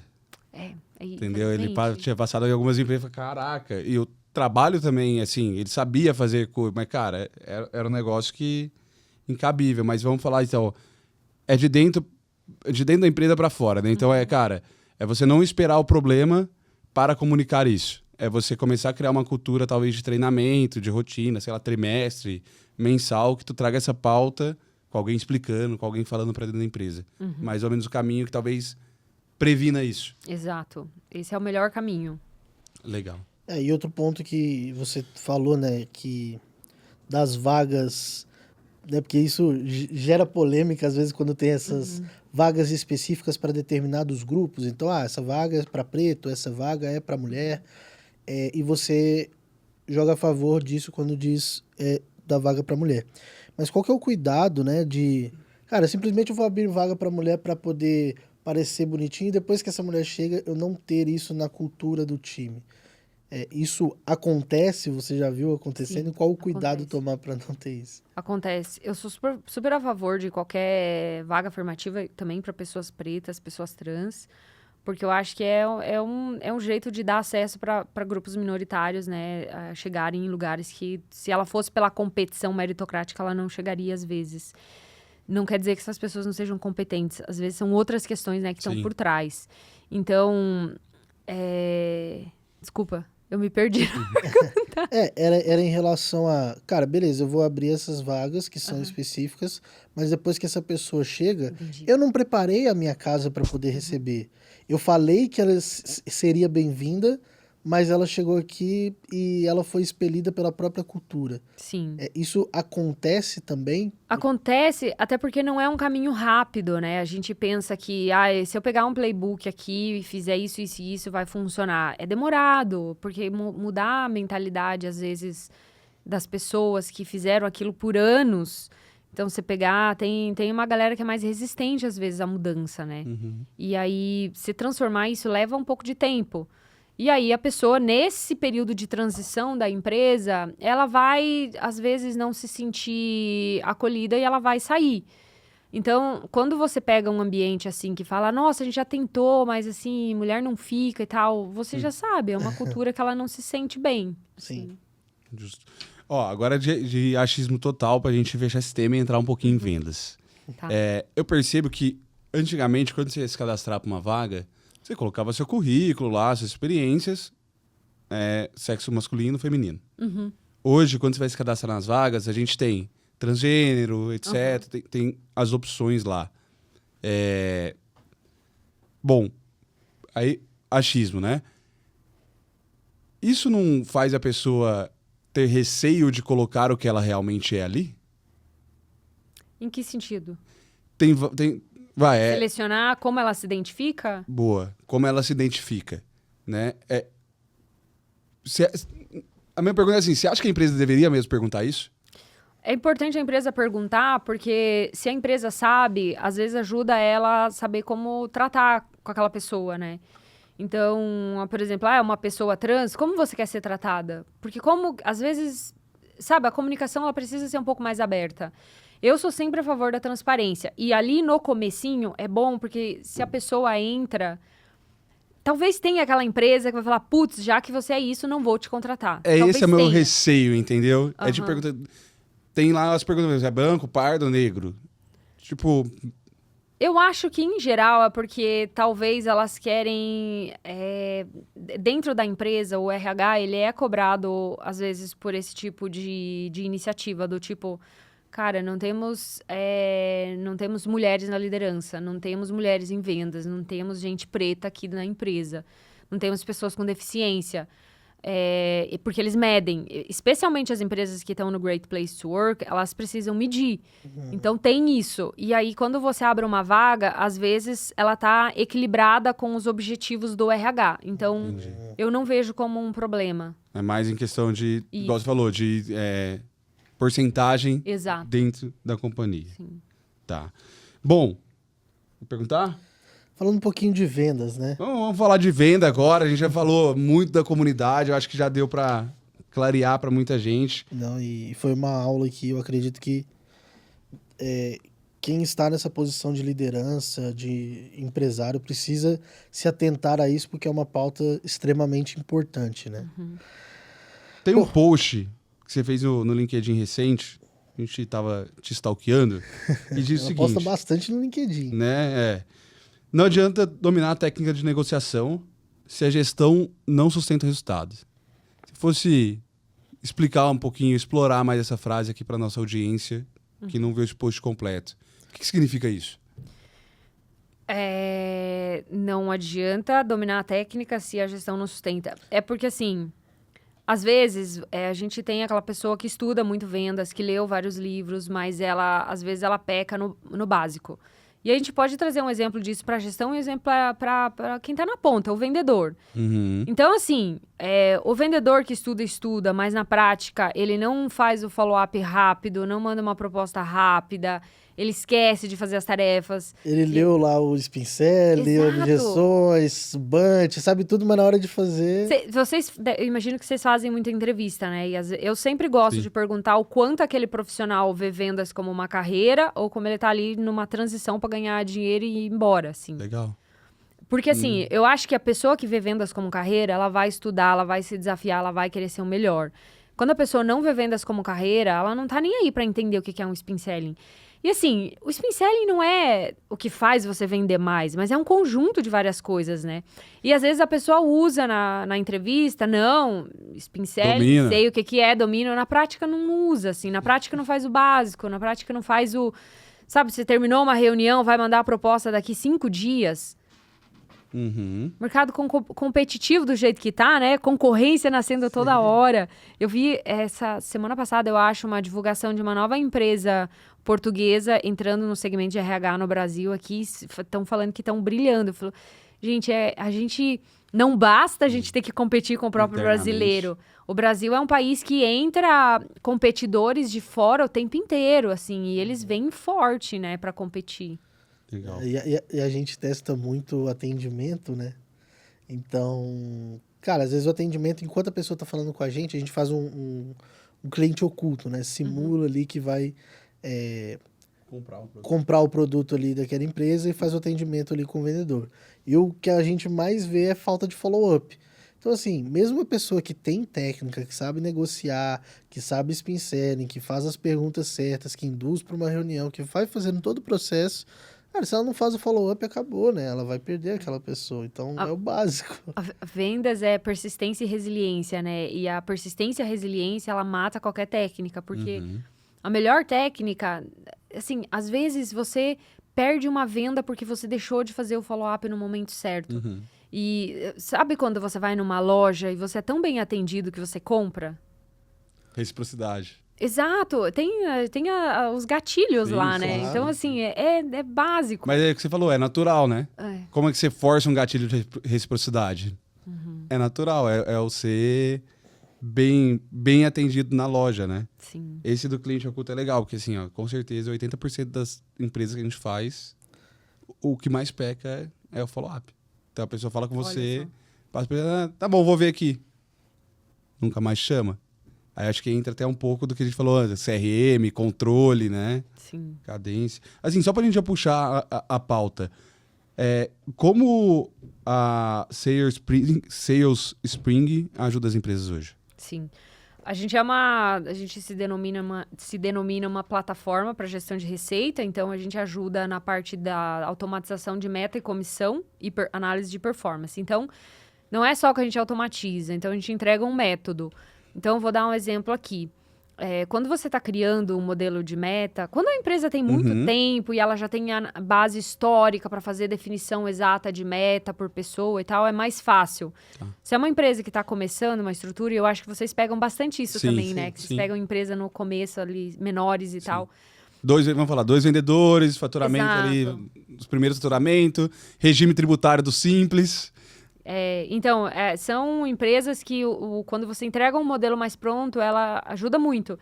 Entendeu? Ele tinha passado em algumas empresas e falou, caraca. E o trabalho também, assim, ele sabia fazer coisa, mas, cara, era um negócio que incabível. Mas vamos falar, então, é de dentro da empresa para fora, né? Então, cara, é você não esperar o problema para comunicar isso. É você começar a criar uma cultura, talvez, de treinamento, de rotina, sei lá, trimestre, mensal, que tu traga essa pauta com alguém explicando, com alguém falando para dentro da empresa. Mais ou menos o caminho que talvez previna isso. Exato. Esse é o melhor caminho. Legal. E outro ponto que você falou, né, que das vagas, né, porque isso gera polêmica às vezes quando tem essas vagas específicas para determinados grupos. Então, essa vaga é para preto, essa vaga é para mulher, e você joga a favor disso quando diz da vaga para mulher. Mas qual que é o cuidado, né, de... Cara, simplesmente eu vou abrir vaga para mulher para poder parecer bonitinho e depois que essa mulher chega, eu não ter isso na cultura do time. Isso acontece? Você já viu acontecendo? Sim, qual o cuidado acontece. tomar para não ter isso? Acontece. Eu sou super a favor de qualquer vaga afirmativa também para pessoas pretas, pessoas trans, porque eu acho que é um jeito de dar acesso para grupos minoritários, né, a chegarem em lugares que, se ela fosse pela competição meritocrática, ela não chegaria às vezes. Não quer dizer que essas pessoas não sejam competentes. Às vezes são outras questões, né, que estão por trás. Então, desculpa, eu me perdi. Era em relação a... Cara, beleza, eu vou abrir essas vagas que são específicas, mas depois que essa pessoa chega, Entendi. eu não preparei a minha casa para poder receber. Eu falei que ela seria bem-vinda, mas ela chegou aqui e ela foi expelida pela própria cultura. Sim. Isso acontece também? Acontece, até porque não é um caminho rápido, né? A gente pensa que, se eu pegar um playbook aqui e fizer isso, isso e isso, vai funcionar. É demorado, porque mudar a mentalidade, às vezes, das pessoas que fizeram aquilo por anos. Então, você pegar... Tem uma galera que é mais resistente, às vezes, à mudança, né? E aí, se transformar isso leva um pouco de tempo. E aí, a pessoa, nesse período de transição da empresa, ela vai, às vezes, não se sentir acolhida e ela vai sair. Então, quando você pega um ambiente, assim, que fala, nossa, a gente já tentou, mas, assim, mulher não fica e tal, você já sabe, é uma cultura que ela não se sente bem. Sim. Justo. Agora de achismo total pra gente fechar esse tema e entrar um pouquinho em vendas. Tá. Eu percebo que, antigamente, quando você ia se cadastrar pra uma vaga, você colocava seu currículo lá, suas experiências, sexo masculino, feminino. Hoje, quando você vai se cadastrar nas vagas, a gente tem transgênero, etc. Tem as opções lá. Bom, aí, achismo, né? Isso não faz a pessoa ter receio de colocar o que ela realmente é ali? Em que sentido? Selecionar como ela se identifica? Boa. Como ela se identifica, né? A minha pergunta é assim, você acha que a empresa deveria mesmo perguntar isso? É importante a empresa perguntar, porque se a empresa sabe, às vezes ajuda ela a saber como tratar com aquela pessoa, né? Então, por exemplo, uma pessoa trans, como você quer ser tratada? Porque às vezes, sabe, a comunicação ela precisa ser um pouco mais aberta. Eu sou sempre a favor da transparência. E ali no comecinho é bom, porque se a pessoa entra... Talvez tenha aquela empresa que vai falar, putz, já que você é isso, não vou te contratar. Talvez Esse é o meu tenha. receio, entendeu? É de pergunta... Tem lá as perguntas, é branco, pardo, negro? Tipo... Eu acho que, em geral, é porque talvez elas querem... dentro da empresa, o RH, ele é cobrado, às vezes, por esse tipo de iniciativa, do tipo... Cara, não temos mulheres na liderança, não temos mulheres em vendas, não temos gente preta aqui na empresa, não temos pessoas com deficiência. Porque eles medem, especialmente as empresas que estão no Great Place to Work, elas precisam medir. Então, tem isso. E aí, quando você abre uma vaga, às vezes, ela está equilibrada com os objetivos do RH. Então, eu não vejo como um problema. É mais em questão de, igual você falou, de porcentagem Exato. dentro da companhia. Sim. Tá. Bom, vou perguntar? Falando um pouquinho de vendas, né? Vamos falar de venda agora. A gente já falou muito da comunidade. Eu acho que já deu para clarear para muita gente. Não, e foi uma aula que eu acredito que quem está nessa posição de liderança, de empresário, precisa se atentar a isso, porque é uma pauta extremamente importante, né? Tem um post que você fez no LinkedIn recente. A gente estava te stalkeando. E diz o Ela seguinte... posta bastante no LinkedIn. Né? Não adianta dominar a técnica de negociação se a gestão não sustenta resultados. Se fosse explicar um pouquinho, explorar mais essa frase aqui para nossa audiência, que não viu esse post completo. O que significa isso? Não adianta dominar a técnica se a gestão não sustenta. É porque, assim, às vezes a gente tem aquela pessoa que estuda muito vendas, que leu vários livros, mas às vezes ela peca no básico. E a gente pode trazer um exemplo disso para a gestão e um exemplo para quem está na ponta, o vendedor. Então, assim, o vendedor que estuda, mas na prática ele não faz o follow-up rápido, não manda uma proposta rápida, ele esquece de fazer as tarefas. Ele leu lá o Spin leu Exato. objeções, bunch, sabe tudo, mas na hora de fazer... Eu imagino que vocês fazem muita entrevista, né? E eu sempre gosto de perguntar o quanto aquele profissional vê vendas como uma carreira ou como ele tá ali numa transição para ganhar dinheiro e ir embora, assim. Legal. Porque, assim, eu acho que a pessoa que vê vendas como carreira, ela vai estudar, ela vai se desafiar, ela vai querer ser o melhor. Quando a pessoa não vê vendas como carreira, ela não tá nem aí para entender o que é um spin selling. E assim, o spin selling não é o que faz você vender mais, mas é um conjunto de várias coisas, né? E às vezes a pessoa usa na entrevista, não, spin selling, Domina. sei o que é, domina. Na prática não usa, assim. Na prática não faz o básico, na prática não faz o... Sabe, você terminou uma reunião, vai mandar a proposta daqui 5 dias. Mercado competitivo do jeito que tá, né? Concorrência nascendo toda hora. Eu vi essa semana passada, eu acho, uma divulgação de uma nova empresa portuguesa entrando no segmento de RH no Brasil aqui. Estão falando que estão brilhando. Eu falo, gente, a gente... Não basta a gente ter que competir com o próprio brasileiro. O Brasil é um país que entra competidores de fora o tempo inteiro, assim. E eles vêm forte, né, para competir. Legal. E a gente testa muito atendimento, né? Então, cara, às vezes o atendimento, enquanto a pessoa tá falando com a gente faz um cliente oculto, né? Simula ali que vai comprar o produto ali daquela empresa e faz o atendimento ali com o vendedor. E o que a gente mais vê é falta de follow-up. Então, assim, mesmo a pessoa que tem técnica, que sabe negociar, que sabe spin selling, que faz as perguntas certas, que induz para uma reunião, que vai fazendo todo o processo... Cara, se ela não faz o follow-up, acabou, né? Ela vai perder aquela pessoa. Então, é o básico. Vendas é persistência e resiliência, né? E a persistência e a resiliência, ela mata qualquer técnica. Porque a melhor técnica... Assim, às vezes você perde uma venda porque você deixou de fazer o follow-up no momento certo. E sabe quando você vai numa loja e você é tão bem atendido que você compra? Reciprocidade. Exato, tem os gatilhos lá, né? claro. Então, assim, é básico. Mas é o que você falou, é natural, né? É. Como é que você força um gatilho de reciprocidade? É natural, é o ser bem atendido na loja, né? Sim. Esse do cliente oculto é legal, porque assim, ó, com certeza 80% das empresas que a gente faz, o que mais peca é o follow-up. Então a pessoa fala com você, passa pra ele, tá bom, vou ver aqui. Nunca mais chama. Aí acho que entra até um pouco do que a gente falou antes, CRM, controle, né? Sim. Cadência. Assim, só pra gente já puxar a pauta. Como a Sales Spring ajuda as empresas hoje? Sim. A gente se denomina uma plataforma para gestão de receita, então a gente ajuda na parte da automatização de meta e comissão e análise de performance. Então, não é só que a gente automatiza, então a gente entrega um método. Então, eu vou dar um exemplo aqui. Quando você está criando um modelo de meta, quando a empresa tem muito tempo e ela já tem a base histórica para fazer definição exata de meta por pessoa e tal, é mais fácil. Tá. Se é uma empresa que está começando uma estrutura, e eu acho que vocês pegam bastante isso também, né? Que vocês pegam empresa no começo ali, menores e tal. Vamos falar, 2 vendedores, faturamento ali, os primeiros faturamentos, regime tributário do Simples. Então, são empresas que quando você entrega um modelo mais pronto, ela ajuda muito.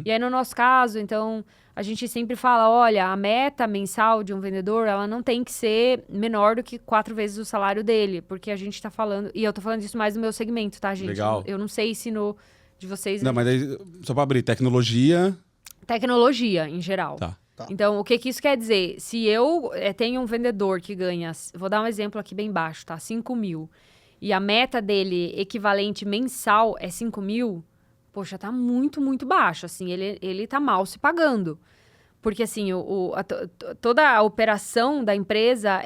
E aí, no nosso caso, então, a gente sempre fala, olha, a meta mensal de um vendedor, ela não tem que ser menor do que 4 vezes o salário dele, porque a gente tá falando, e eu tô falando isso mais no meu segmento, tá, gente? Legal. Eu não sei se no de vocês... Não, mas aí, só pra abrir, tecnologia... Tecnologia, em geral. Tá. Então, o que isso quer dizer? Se eu tenho um vendedor que ganha, vou dar um exemplo aqui bem baixo, tá? 5 mil. E a meta dele equivalente mensal é 5 mil, poxa, tá muito, muito baixo. Assim, ele tá mal se pagando. Porque, assim, toda a operação da empresa,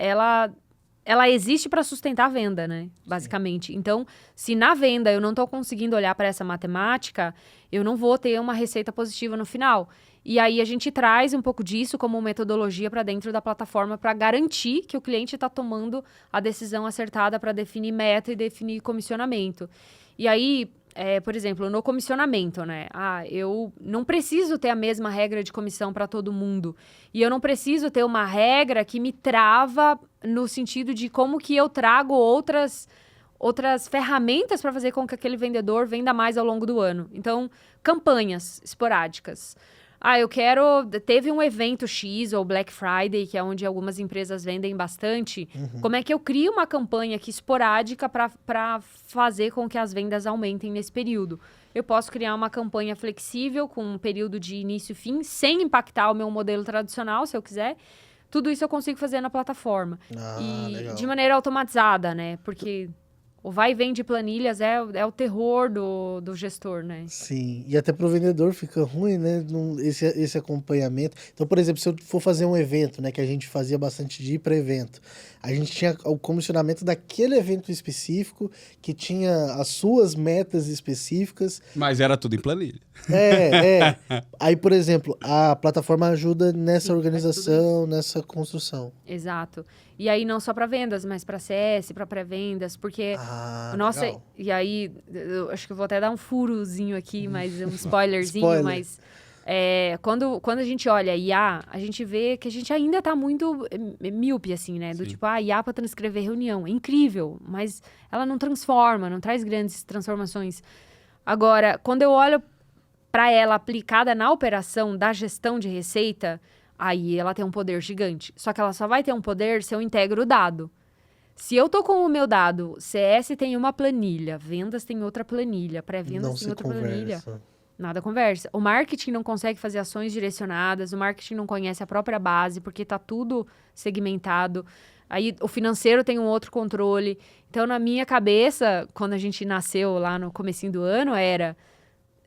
ela existe para sustentar a venda, né? Basicamente. Sim. Então, se na venda eu não tô conseguindo olhar para essa matemática, eu não vou ter uma receita positiva no final. E aí a gente traz um pouco disso como metodologia para dentro da plataforma para garantir que o cliente está tomando a decisão acertada para definir meta e definir comissionamento. E aí, por exemplo, no comissionamento, né? Eu não preciso ter a mesma regra de comissão para todo mundo. E eu não preciso ter uma regra que me trava no sentido de como que eu trago outras ferramentas para fazer com que aquele vendedor venda mais ao longo do ano. Então, campanhas esporádicas. Teve um evento X, ou Black Friday, que é onde algumas empresas vendem bastante. Como é que eu crio uma campanha aqui esporádica para fazer com que as vendas aumentem nesse período? Eu posso criar uma campanha flexível, com um período de início e fim, sem impactar o meu modelo tradicional, se eu quiser. Tudo isso eu consigo fazer na plataforma. Legal. De maneira automatizada, né? Porque... o vai e vem de planilhas é o terror do gestor, né? Sim, e até pro vendedor fica ruim, né? Esse acompanhamento. Então, por exemplo, se eu for fazer um evento, né? Que a gente fazia bastante de ir para evento. A gente tinha o comissionamento daquele evento específico, que tinha as suas metas específicas. Mas era tudo em planilha. Aí, por exemplo, a plataforma ajuda nessa organização, nessa construção. Exato. E aí não só para vendas, mas para CS, para pré-vendas, porque legal. E aí eu acho que eu vou até dar um furozinho aqui, mas um spoilerzinho, Spoiler. mas quando a gente olha IA, a gente vê que a gente ainda tá muito míope, assim, né? Do tipo, IA para transcrever reunião, é incrível, mas ela não transforma, não traz grandes transformações. Agora, quando eu olho para ela aplicada na operação da gestão de receita, aí ela tem um poder gigante. Só que ela só vai ter um poder se eu integro o dado. Se eu tô com o meu dado, CS tem uma planilha, vendas tem outra planilha, pré-vendas tem outra planilha. Nada conversa. O marketing não consegue fazer ações direcionadas, o marketing não conhece a própria base, porque tá tudo segmentado. Aí o financeiro tem um outro controle. Então, na minha cabeça, quando a gente nasceu lá no comecinho do ano, era...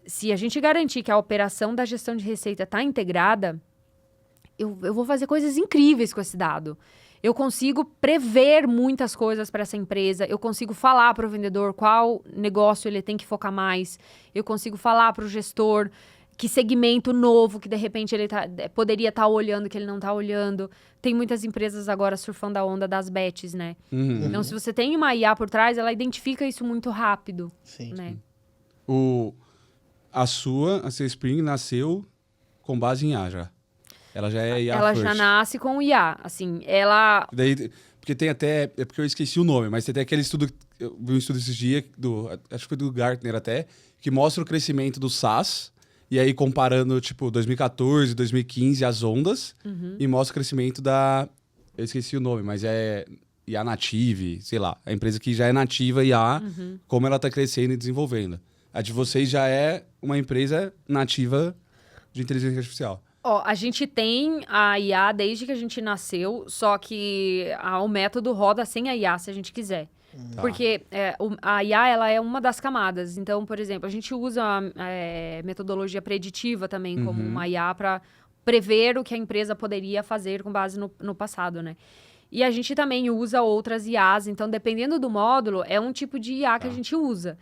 se a gente garantir que a operação da gestão de receita tá integrada, eu vou fazer coisas incríveis com esse dado. Eu consigo prever muitas coisas para essa empresa. Eu consigo falar para o vendedor qual negócio ele tem que focar mais. Eu consigo falar para o gestor que segmento novo que, de repente, ele poderia estar olhando que ele não está olhando. Tem muitas empresas agora surfando a onda das bets, né? Então, se você tem uma IA por trás, ela identifica isso muito rápido. Sim. Né? A C-Spring nasceu com base em IA já. Ela já é IA Ela first. já nasce com IA, assim, ela... Daí, porque tem até... É porque eu esqueci o nome, mas tem aquele estudo... Eu vi um estudo esses dias, acho que foi do Gartner até, que mostra o crescimento do SaaS, e aí comparando, tipo, 2014, 2015, as ondas, e mostra o crescimento da... Eu esqueci o nome, mas é IA Native, sei lá. A empresa que já é nativa IA, como ela tá crescendo e desenvolvendo. A de vocês já é uma empresa nativa de inteligência artificial. A gente tem a IA desde que a gente nasceu, só que o método roda sem a IA, se a gente quiser. Porque a IA, ela é uma das camadas. Então, por exemplo, a gente usa metodologia preditiva também como uma IA para prever o que a empresa poderia fazer com base no passado, né? E a gente também usa outras IAs. Então, dependendo do módulo, é um tipo de IA que a gente usa.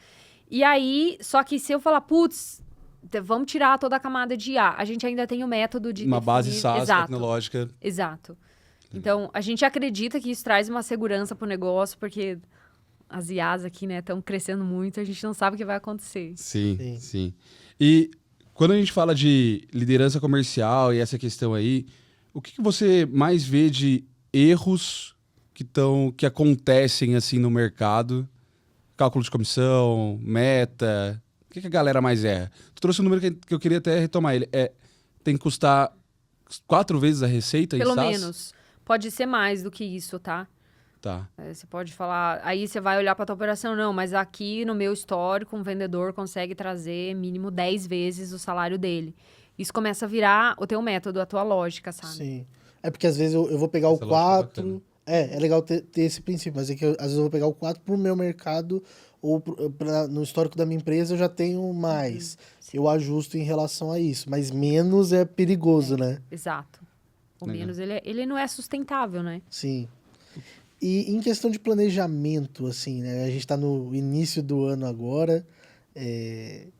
E aí, só que se eu falar, putz... vamos tirar toda a camada de IA. A gente ainda tem o método de uma definir... base SaaS Exato. tecnológica. Exato. Então, a gente acredita que isso traz uma segurança para o negócio, porque as IAs aqui, né, estão crescendo muito, a gente não sabe o que vai acontecer. Sim. E quando a gente fala de liderança comercial e essa questão aí, o que você mais vê de erros que acontecem assim no mercado? Cálculo de comissão, meta, o que a galera mais erra? Tu trouxe um número que eu queria até retomar ele. Tem que custar 4 vezes a receita Pelo em SaaS? menos. Pode ser mais do que isso, tá? Tá. Você pode falar, aí você vai olhar para tua operação, não, mas aqui no meu histórico, um vendedor consegue trazer mínimo 10 vezes o salário dele. Isso começa a virar o teu método, a tua lógica, sabe? Sim. É porque às vezes eu vou pegar Essa o lógica é 4. bacana. É legal ter esse princípio, mas é que às vezes eu vou pegar o 4 pro meu mercado ou no histórico da minha empresa eu já tenho mais. Eu ajusto em relação a isso, mas menos é perigoso, né? Exato. O Legal. menos, ele não é sustentável, né? Sim. E em questão de planejamento, assim, né? A gente está no início do ano agora, e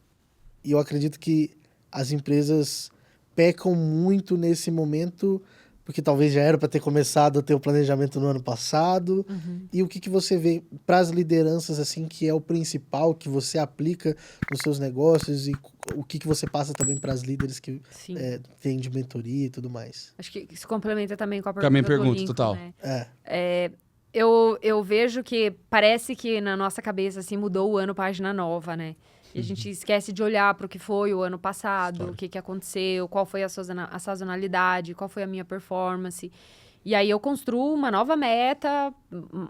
eu acredito que as empresas pecam muito nesse momento, porque talvez já era para ter começado a ter o planejamento no ano passado. E o que você vê para as lideranças, assim, que é o principal, que você aplica nos seus negócios e o que você passa também para as líderes que Sim. têm de mentoria e tudo mais? Acho que isso complementa também com a Com a minha pergunta do pergunta, Lincoln, total. né? Eu vejo que parece que na nossa cabeça assim mudou o ano, página nova, né? E a gente esquece de olhar para o que foi o ano passado, História. o que aconteceu, qual foi a sazonalidade, qual foi a minha performance. E aí eu construo uma nova meta,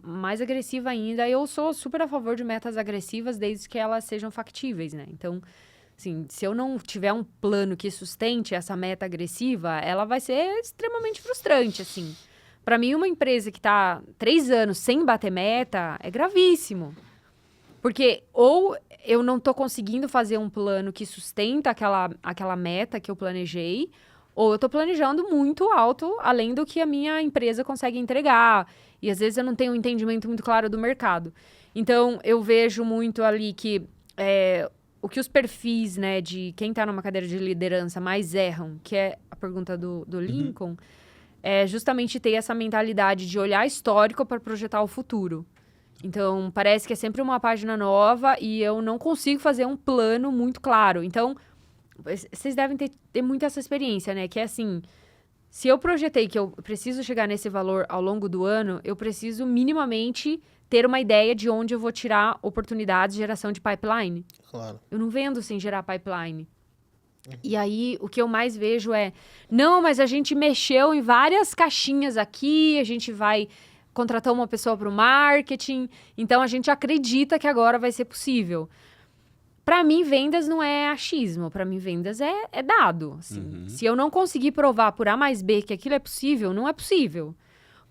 mais agressiva ainda. Eu sou super a favor de metas agressivas, desde que elas sejam factíveis, né? Então, assim, se eu não tiver um plano que sustente essa meta agressiva, ela vai ser extremamente frustrante, assim. Para mim, uma empresa que está 3 anos sem bater meta é gravíssimo. Porque ou eu não estou conseguindo fazer um plano que sustenta aquela meta que eu planejei, ou eu estou planejando muito alto, além do que a minha empresa consegue entregar. E às vezes eu não tenho um entendimento muito claro do mercado. Então, eu vejo muito ali que o que os perfis, né, de quem está numa cadeira de liderança mais erram, que é a pergunta do Lincoln, é justamente ter essa mentalidade de olhar histórico para projetar o futuro. Então, parece que é sempre uma página nova e eu não consigo fazer um plano muito claro. Então, vocês devem ter muito essa experiência, né? Que é assim, se eu projetei que eu preciso chegar nesse valor ao longo do ano, eu preciso minimamente ter uma ideia de onde eu vou tirar oportunidades de geração de pipeline. Claro. Eu não vendo sem gerar pipeline. E aí, o que eu mais vejo é... Não, mas a gente mexeu em várias caixinhas aqui, a gente vai contratar uma pessoa para o marketing, então a gente acredita que agora vai ser possível. Para mim, vendas não é achismo. Para mim, vendas é dado. Assim. Se eu não conseguir provar por A mais B que aquilo é possível, não é possível.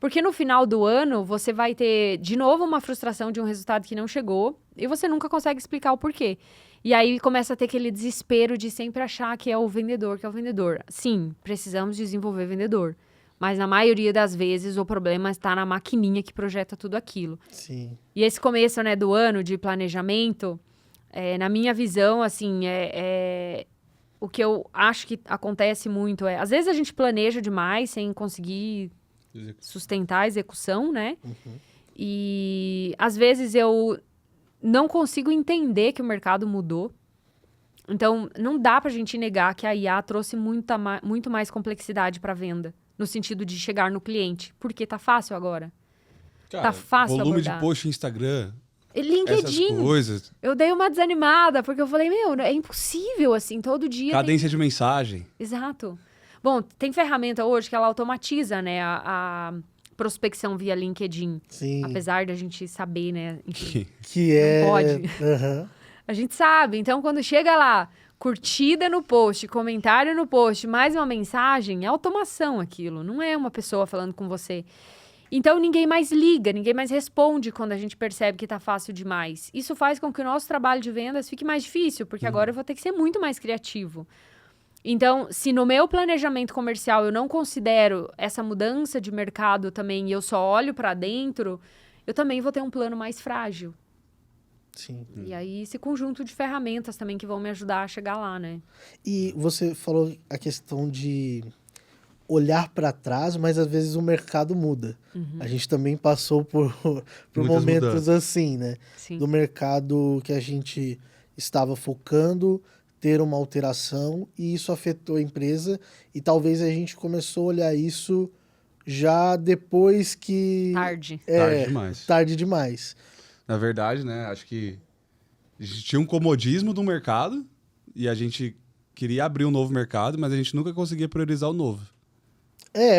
Porque no final do ano, você vai ter, de novo, uma frustração de um resultado que não chegou e você nunca consegue explicar o porquê. E aí começa a ter aquele desespero de sempre achar que é o vendedor, que é o vendedor. Sim, precisamos desenvolver vendedor. Mas na maioria das vezes o problema está na maquininha que projeta tudo aquilo. Sim. E esse começo, né, do ano de planejamento, na minha visão, assim, o que eu acho que acontece muito às vezes a gente planeja demais sem conseguir sustentar a execução, né? E às vezes eu não consigo entender que o mercado mudou. Então, não dá pra gente negar que a IA trouxe muito mais complexidade pra venda, no sentido de chegar no cliente, porque tá fácil agora. Cara, Tá fácil volume abordar. de post no Instagram, LinkedIn. essas coisas, Eu dei uma desanimada, porque eu falei, é impossível, assim, todo dia cadência de mensagem. Exato. Bom, tem ferramenta hoje que ela automatiza, né, a prospecção via LinkedIn. Sim. Apesar da gente saber, né, enfim, Que é... pode. Aham. A gente sabe. Então, quando chega lá, curtida no post, comentário no post, mais uma mensagem, é automação aquilo. Não é uma pessoa falando com você. Então, ninguém mais liga, ninguém mais responde quando a gente percebe que tá fácil demais. Isso faz com que o nosso trabalho de vendas fique mais difícil, porque agora eu vou ter que ser muito mais criativo. Então, se no meu planejamento comercial eu não considero essa mudança de mercado também e eu só olho para dentro, eu também vou ter um plano mais frágil. Sim. E aí, esse conjunto de ferramentas também que vão me ajudar a chegar lá, né? E você falou a questão de olhar para trás, mas às vezes o mercado muda. A gente também passou por momentos mudanças. assim, né? Sim. Do mercado que a gente estava focando, ter uma alteração, e isso afetou a empresa, e talvez a gente começou a olhar isso já depois que... Tarde. Tarde demais. Tarde demais. Na verdade, né, acho que a gente tinha um comodismo do mercado e a gente queria abrir um novo mercado, mas a gente nunca conseguia priorizar o novo.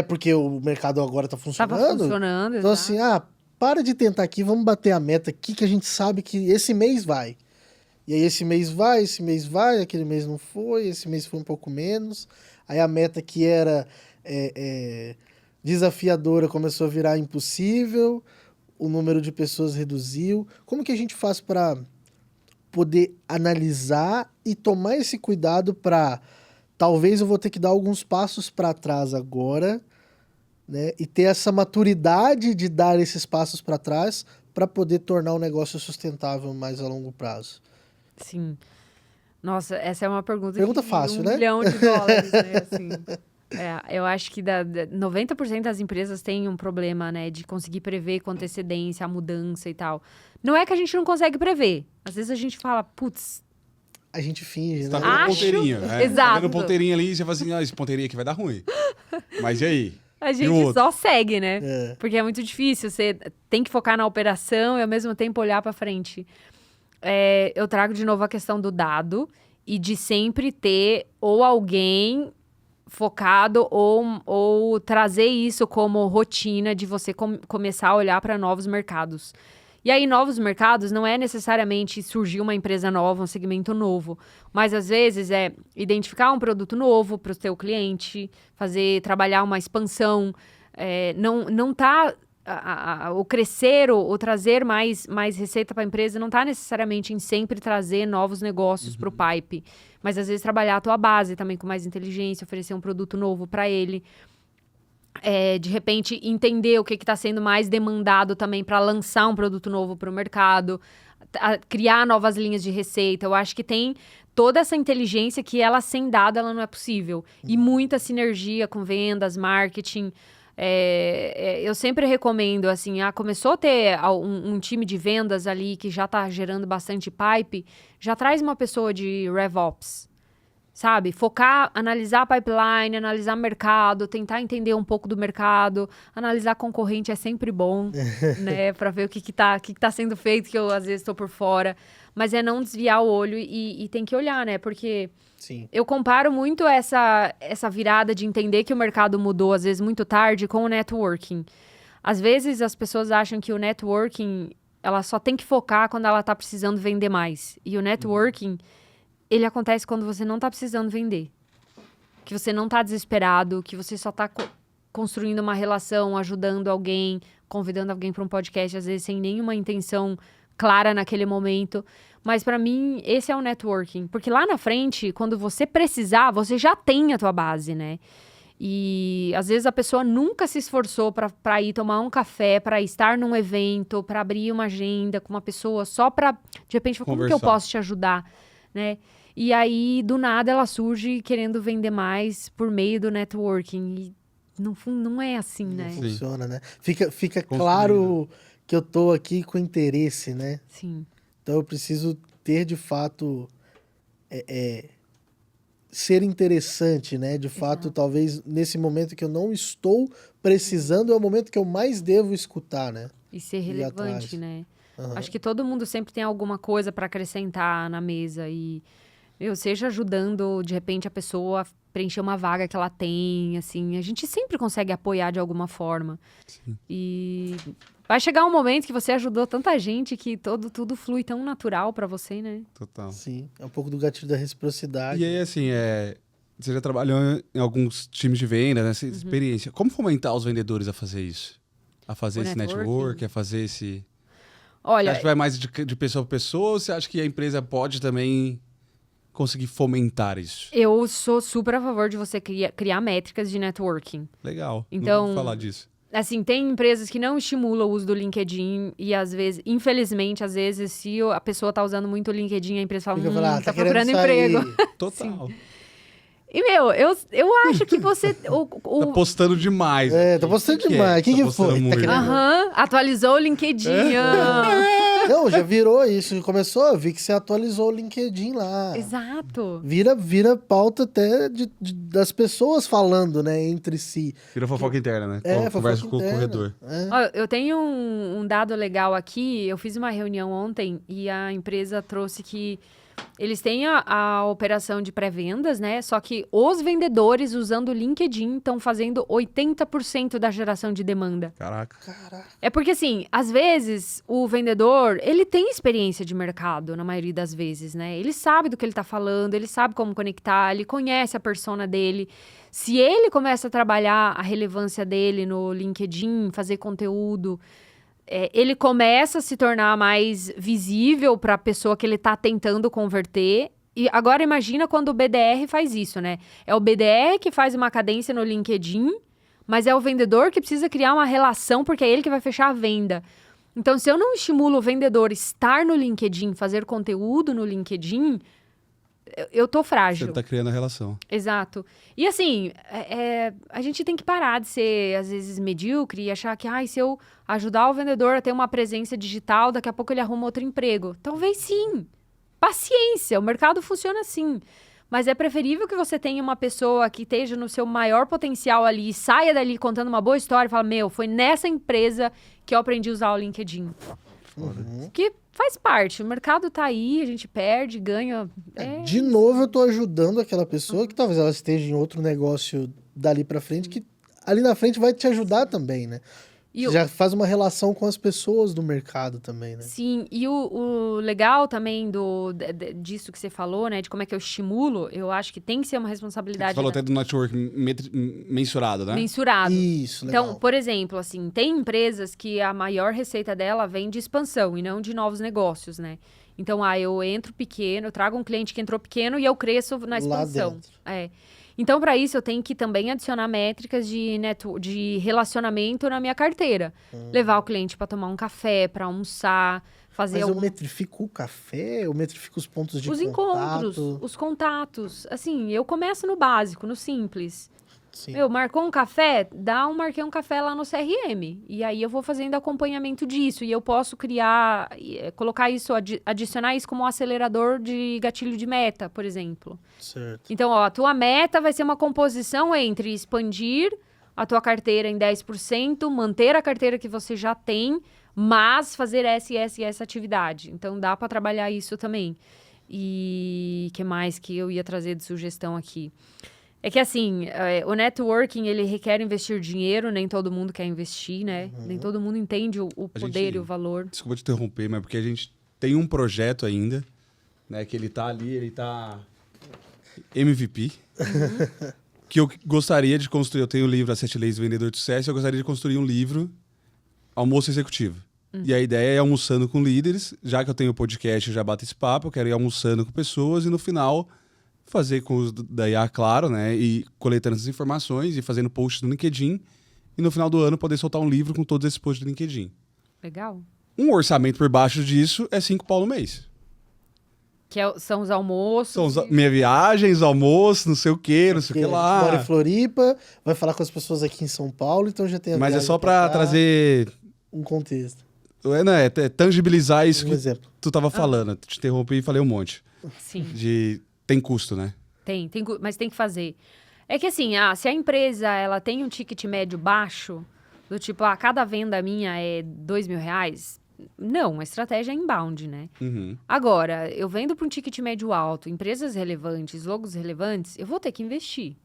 Porque o mercado agora tá funcionando. Tava funcionando, Então exato. assim, para de tentar aqui, vamos bater a meta aqui que a gente sabe que esse mês vai. E aí esse mês vai, aquele mês não foi, esse mês foi um pouco menos. Aí a meta que era desafiadora começou a virar impossível, o número de pessoas reduziu. Como que a gente faz para poder analisar e tomar esse cuidado para... Talvez eu vou ter que dar alguns passos para trás agora, né? E ter essa maturidade de dar esses passos para trás para poder tornar o negócio sustentável mais a longo prazo. Sim. Nossa, essa é uma pergunta Pergunta de fácil, $1 né? bilhão, né? Assim, eu acho que 90% das empresas têm um problema, né? De conseguir prever com antecedência a mudança e tal. Não é que a gente não consegue prever. Às vezes a gente fala, putz... A gente finge, Você né? tá vendo Acho- ponteirinho, né? Exato. Tá vendo ponteirinho ali e você fala assim, esse ponteirinho aqui vai dar ruim. Mas e aí? A E o gente outro? só segue, né? É. Porque é muito difícil. Você tem que focar na operação e, ao mesmo tempo, olhar para frente. Eu trago de novo a questão do dado e de sempre ter ou alguém focado ou trazer isso como rotina de você começar a olhar para novos mercados. E aí, novos mercados não é necessariamente surgir uma empresa nova, um segmento novo. Mas, às vezes, é identificar um produto novo para o seu cliente, trabalhar uma expansão. Não tá... O crescer, o trazer mais receita para a empresa não está necessariamente em sempre trazer novos negócios para o pipe. Mas, às vezes, trabalhar a tua base também com mais inteligência, oferecer um produto novo para ele. De repente, entender o que está sendo mais demandado também para lançar um produto novo para o mercado, criar novas linhas de receita. Eu acho que tem toda essa inteligência que ela, sem dado, ela não é possível. E muita sinergia com vendas, marketing. Eu sempre recomendo, assim, começou a ter um time de vendas ali que já está gerando bastante pipe, já traz uma pessoa de RevOps. Sabe? Focar, analisar a pipeline, analisar mercado, tentar entender um pouco do mercado, analisar concorrente é sempre bom, né? Pra ver o que tá sendo feito, que eu às vezes tô por fora. Mas é não desviar o olho e tem que olhar, né? Porque Sim. eu comparo muito essa virada de entender que o mercado mudou, às vezes, muito tarde, com o networking. Às vezes, as pessoas acham que o networking, ela só tem que focar quando ela tá precisando vender mais. E o networking... ele acontece quando você não tá precisando vender. Que você não tá desesperado, que você só tá construindo uma relação, ajudando alguém, convidando alguém para um podcast, às vezes sem nenhuma intenção clara naquele momento. Mas para mim, esse é o networking. Porque lá na frente, quando você precisar, você já tem a tua base, né? E às vezes a pessoa nunca se esforçou para ir tomar um café, para estar num evento, para abrir uma agenda com uma pessoa, só para, de repente, como que eu posso te ajudar, né? E aí, do nada, ela surge querendo vender mais por meio do networking. E no fundo, não é assim, né? Não funciona, né? Fica claro que eu tô aqui com interesse, né? Sim. Então eu preciso ter, de fato, ser interessante, né? De fato, talvez nesse momento que eu não estou precisando, é o momento que eu mais devo escutar, né? E ser relevante, né? Uhum. Acho que todo mundo sempre tem alguma coisa para acrescentar na mesa e... seja ajudando, de repente, a pessoa a preencher uma vaga que ela tem, assim. A gente sempre consegue apoiar de alguma forma. Sim. E vai chegar um momento que você ajudou tanta gente que tudo flui tão natural pra você, né? Total. Sim, é um pouco do gatilho da reciprocidade. E aí, assim, você já trabalhou em alguns times de venda, nessa experiência. Como fomentar os vendedores a fazer isso? A fazer esse network, a fazer esse... Olha, Você acha que vai mais de pessoa para pessoa ou você acha que a empresa pode também conseguir fomentar isso? eu sou super a favor de você criar métricas de networking. Legal. Então- Não vou falar disso. Assim, tem empresas que não estimulam o uso do LinkedIn e, às vezes, infelizmente, às vezes, se a pessoa tá usando muito o LinkedIn, a empresa fala, Fica falando, tá querendo procurando sair. emprego. Total. E, eu acho que você... Tá postando demais. Tá postando demais. O que Tá foi? postando Tá muito. querendo- Aham, atualizou o LinkedIn. Não, já virou isso. Começou, eu vi que você atualizou o LinkedIn lá. Exato. Vira pauta até das pessoas falando, né, entre si. Vira fofoca interna, né? fofoca Conversa com o interna. corredor. Ó, eu tenho um dado legal aqui. Eu fiz uma reunião ontem e a empresa trouxe que eles têm a operação de pré-vendas, né? Só que os vendedores usando o LinkedIn estão fazendo 80% da geração de demanda. Caraca. É porque, assim, às vezes, o vendedor, ele tem experiência de mercado, na maioria das vezes, né? Ele sabe do que ele tá falando, ele sabe como conectar, ele conhece a persona dele. Se ele começa a trabalhar a relevância dele no LinkedIn, fazer conteúdo, ele começa a se tornar mais visível para a pessoa que ele tá tentando converter. E agora imagina quando o BDR faz isso, né? É o BDR que faz uma cadência no LinkedIn, mas é o vendedor que precisa criar uma relação, porque é ele que vai fechar a venda. Então, se eu não estimulo o vendedor a estar no LinkedIn, fazer conteúdo no LinkedIn, eu tô frágil. Você tá criando a relação. Exato. E assim, a gente tem que parar de ser, às vezes, medíocre e achar que, se eu ajudar o vendedor a ter uma presença digital, daqui a pouco ele arruma outro emprego. Talvez sim. Paciência, o mercado funciona assim. Mas é preferível que você tenha uma pessoa que esteja no seu maior potencial ali e saia dali contando uma boa história e fala, foi nessa empresa que eu aprendi a usar o LinkedIn. Que faz parte, o mercado tá aí, a gente perde, ganha. De novo, eu tô ajudando aquela pessoa que talvez ela esteja em outro negócio dali pra frente, que ali na frente vai te ajudar também, né? E já faz uma relação com as pessoas do mercado também, né? Sim, e o legal também disso que você falou, né? De como é que eu estimulo, eu acho que tem que ser uma responsabilidade. Você falou até do network mensurado, né? Mensurado. Isso, legal. Então, por exemplo, assim, tem empresas que a maior receita dela vem de expansão e não de novos negócios, né? Então, eu entro pequeno, eu trago um cliente que entrou pequeno e eu cresço na expansão. Lá dentro. Então, para isso, eu tenho que também adicionar métricas de relacionamento na minha carteira. Levar o cliente para tomar um café, para almoçar, fazer Mas eu metrifico o café, eu metrifico os pontos de os contato. encontros, os contatos. Assim, eu começo no básico, no simples. Sim. Marcou um café? Marquei um café lá no CRM. E aí eu vou fazendo acompanhamento disso. E eu posso colocar isso, adicionar isso como um acelerador de gatilho de meta, por exemplo. Certo. Então, a tua meta vai ser uma composição entre expandir a tua carteira em 10%, manter a carteira que você já tem, mas fazer essa e essa atividade. Então, dá para trabalhar isso também. E o que mais que eu ia trazer de sugestão aqui? É que, assim, o networking, ele requer investir dinheiro, nem todo mundo quer investir, né? Nem todo mundo entende o poder e o valor. Desculpa te interromper, mas porque a gente tem um projeto ainda, né? Que ele tá MVP, que eu gostaria de construir. Eu tenho o livro As 7 Leis do Vendedor de Sucesso, eu gostaria de construir um livro Almoço Executivo. E a ideia é almoçando com líderes, já que eu tenho o podcast, eu já bato esse papo, eu quero ir almoçando com pessoas e no final fazer com os da IA, claro, né? E coletando essas informações e fazendo posts no LinkedIn. E no final do ano poder soltar um livro com todos esses posts do LinkedIn. Legal. Um orçamento por baixo disso é 5 pau no mês. São os almoços. São minhas viagens, almoço, não sei o quê, não sei o que lá. Mora em Floripa, vai falar com as pessoas aqui em São Paulo, então já tem a Mas é viagem só pra trazer... um contexto. É tangibilizar isso que exemplo. tu tava falando. Te interrompi e falei um monte. Sim. Tem custo, né? Mas tem que fazer. É que assim, se a empresa ela tem um ticket médio baixo, do tipo, cada venda minha é R$2.000, não, a estratégia é inbound, né? Uhum. Agora, eu vendo para um ticket médio alto, empresas relevantes, logos relevantes, eu vou ter que investir.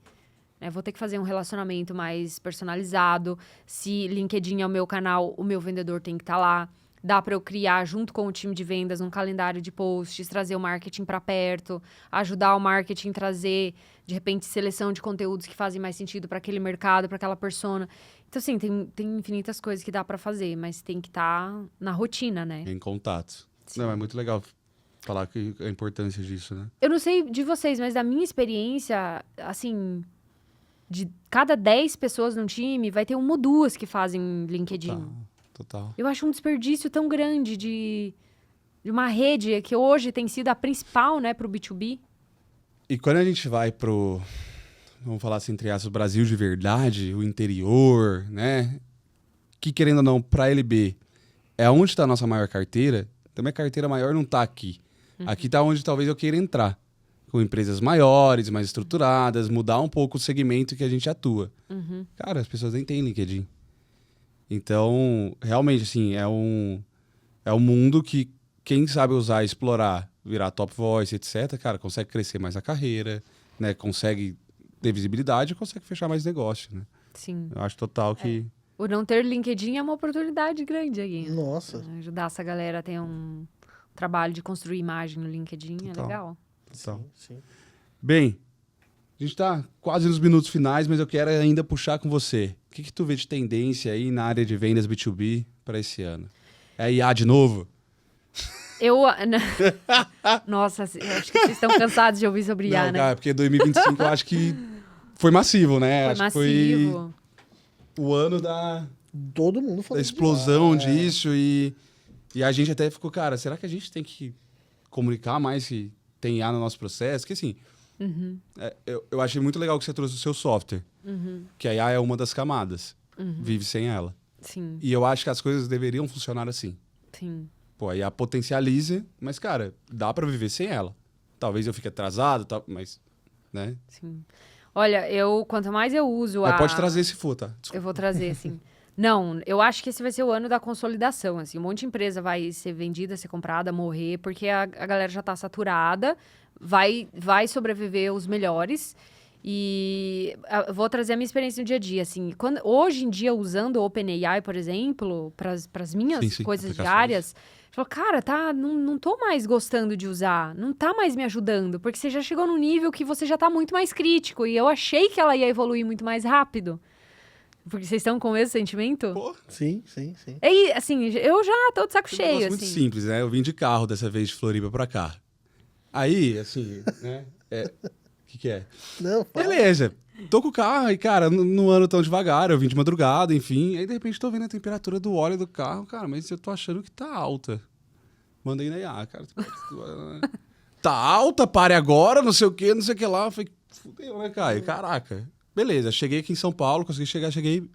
Né? Vou ter que fazer um relacionamento mais personalizado. Se LinkedIn é o meu canal, o meu vendedor tem que estar lá. Dá para eu criar, junto com o time de vendas, um calendário de posts, trazer o marketing para perto, ajudar o marketing a trazer, de repente, seleção de conteúdos que fazem mais sentido para aquele mercado, para aquela persona. Então, assim, tem infinitas coisas que dá para fazer, mas tem que estar na rotina, né? Em contato. Sim. Não, é muito legal falar a importância disso, né? Eu não sei de vocês, mas da minha experiência, assim, de cada 10 pessoas num time, vai ter uma ou duas que fazem LinkedIn. Total. Eu acho um desperdício tão grande de uma rede que hoje tem sido a principal, né, pro B2B. E quando a gente vai pro, vamos falar assim, entre aspas, o Brasil de verdade, o interior, né? Que querendo ou não, pra LB, é onde está a nossa maior carteira. Então, minha carteira maior não tá aqui. Aqui tá onde talvez eu queira entrar. Com empresas maiores, mais estruturadas, mudar um pouco o segmento que a gente atua. Cara, as pessoas nem têm LinkedIn. Então, realmente, assim, é um mundo que quem sabe usar, explorar, virar top voice, etc., cara, consegue crescer mais a carreira, né? Consegue ter visibilidade e consegue fechar mais negócio, né? Sim. Eu acho total que... O não ter LinkedIn é uma oportunidade grande aí. Nossa. Ajudar essa galera a ter um trabalho de construir imagem no LinkedIn é Total. legal. Total. Sim. Bem, a gente tá quase nos minutos finais, mas eu quero ainda puxar com você. O que tu vê de tendência aí na área de vendas B2B para esse ano? É IA de novo? Nossa, eu acho que vocês estão cansados de ouvir sobre IA, Não, né? cara, porque 2025 eu acho que foi massivo, né? Foi acho massivo. que foi o ano da Todo mundo falando explosão de IA. disso e a gente até ficou, cara, será que a gente tem que comunicar mais que tem IA no nosso processo? Porque assim, eu achei muito legal que você trouxe o seu software, que a IA é uma das camadas, vive sem ela. Sim, E eu acho que as coisas deveriam funcionar assim. sim. Pô, a IA potencializa, mas, cara, dá pra viver sem ela. Talvez eu fique atrasado, mas, né? Sim. Olha, quanto mais eu uso Mas pode trazer se for, tá? Desculpa. Eu vou trazer, assim. Não, eu acho que esse vai ser o ano da consolidação, assim. Um monte de empresa vai ser vendida, ser comprada, morrer, porque a galera já tá saturada, vai sobreviver os melhores. E eu vou trazer a minha experiência no dia a dia, assim. Hoje em dia, usando o OpenAI, por exemplo, para as minhas Sim, coisas aplicações. diárias, eu falo, cara, não tô mais gostando de usar, não tá mais me ajudando, porque você já chegou num nível que você já tá muito mais crítico, e eu achei que ela ia evoluir muito mais rápido. Porque vocês estão com esse sentimento? Pô, Sim. E, assim, eu já tô de saco é um cheio, negócio assim. muito simples, né? Eu vim de carro dessa vez de Floripa pra cá. Aí, assim, né? O que é? Não, fala. Beleza. Tô com o carro e, cara, não ando tão devagar. Eu vim de madrugada, enfim. Aí, de repente, tô vendo a temperatura do óleo do carro. Cara, mas eu tô achando que tá alta. Mandei na IA, cara. Tá alta? Pare agora, não sei o que lá. Eu falei, fudeu, né, Caio? Caraca. Beleza, cheguei aqui em São Paulo, consegui chegar,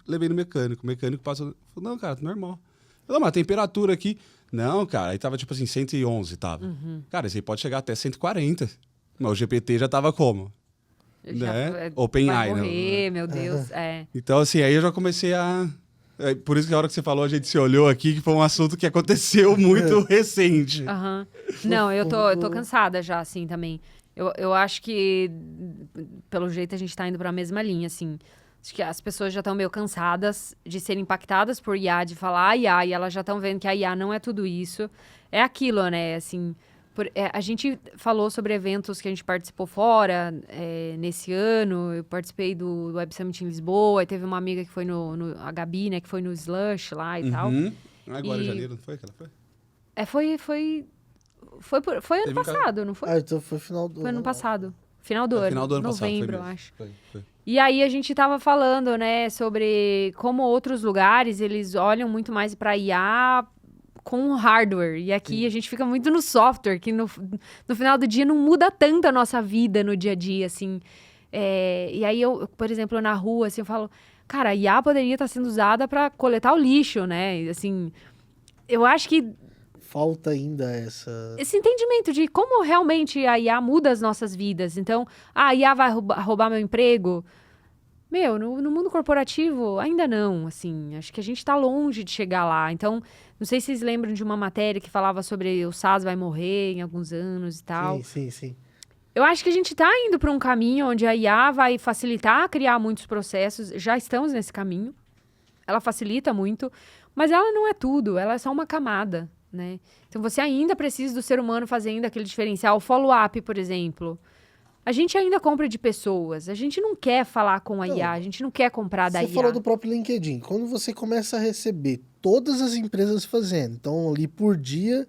levei no mecânico. O mecânico passou, falou, não, cara, tá normal. Não, mas a temperatura aqui... Não, cara, aí tava tipo assim, 111 tava. Cara, esse aí pode chegar até 140. Mas o GPT já tava como? Né? OpenAI, vai né? morrer, meu Deus, Então, assim, aí eu já comecei a... Por isso que a hora que você falou, a gente se olhou aqui, que foi um assunto que aconteceu muito recente. Aham. Não, eu tô cansada já, assim, também. Eu acho que, pelo jeito, a gente tá indo pra mesma linha, assim. Acho que as pessoas já estão meio cansadas de serem impactadas por IA, de falar IA, e elas já estão vendo que a IA não é tudo isso. É aquilo, né, assim... a gente falou sobre eventos que a gente participou fora nesse ano. Eu participei do Web Summit em Lisboa, e teve uma amiga que foi a Gabi, né, que foi no Slush lá e tal. Agora em janeiro, não foi que ela foi? Foi ano Teve passado, não foi? Ah, então foi final do Foi ano passado. Final do ano. Final do ano novembro, passado, eu acho. foi. E aí a gente tava falando, né, sobre como outros lugares, eles olham muito mais pra IA com hardware. E aqui a gente fica muito no software, que no final do dia não muda tanto a nossa vida no dia a dia, assim. E aí eu, por exemplo, na rua, assim, eu falo, cara, a IA poderia estar sendo usada para coletar o lixo, né? Assim, eu acho que Falta ainda esse entendimento de como realmente a IA muda as nossas vidas. Então, a IA vai roubar meu emprego? Meu, no mundo corporativo, ainda não, assim. Acho que a gente tá longe de chegar lá. Então, não sei se vocês lembram de uma matéria que falava sobre o SaaS vai morrer em alguns anos e tal. Sim. Eu acho que a gente tá indo para um caminho onde a IA vai facilitar criar muitos processos. Já estamos nesse caminho. Ela facilita muito, mas ela não é tudo. Ela é só uma camada, né? Então, você ainda precisa do ser humano fazendo aquele diferencial. O follow-up, por exemplo. A gente ainda compra de pessoas. A gente não quer falar com a IA. A gente não quer comprar da IA. Você falou do próprio LinkedIn. Quando você começa a receber todas as empresas fazendo, então ali por dia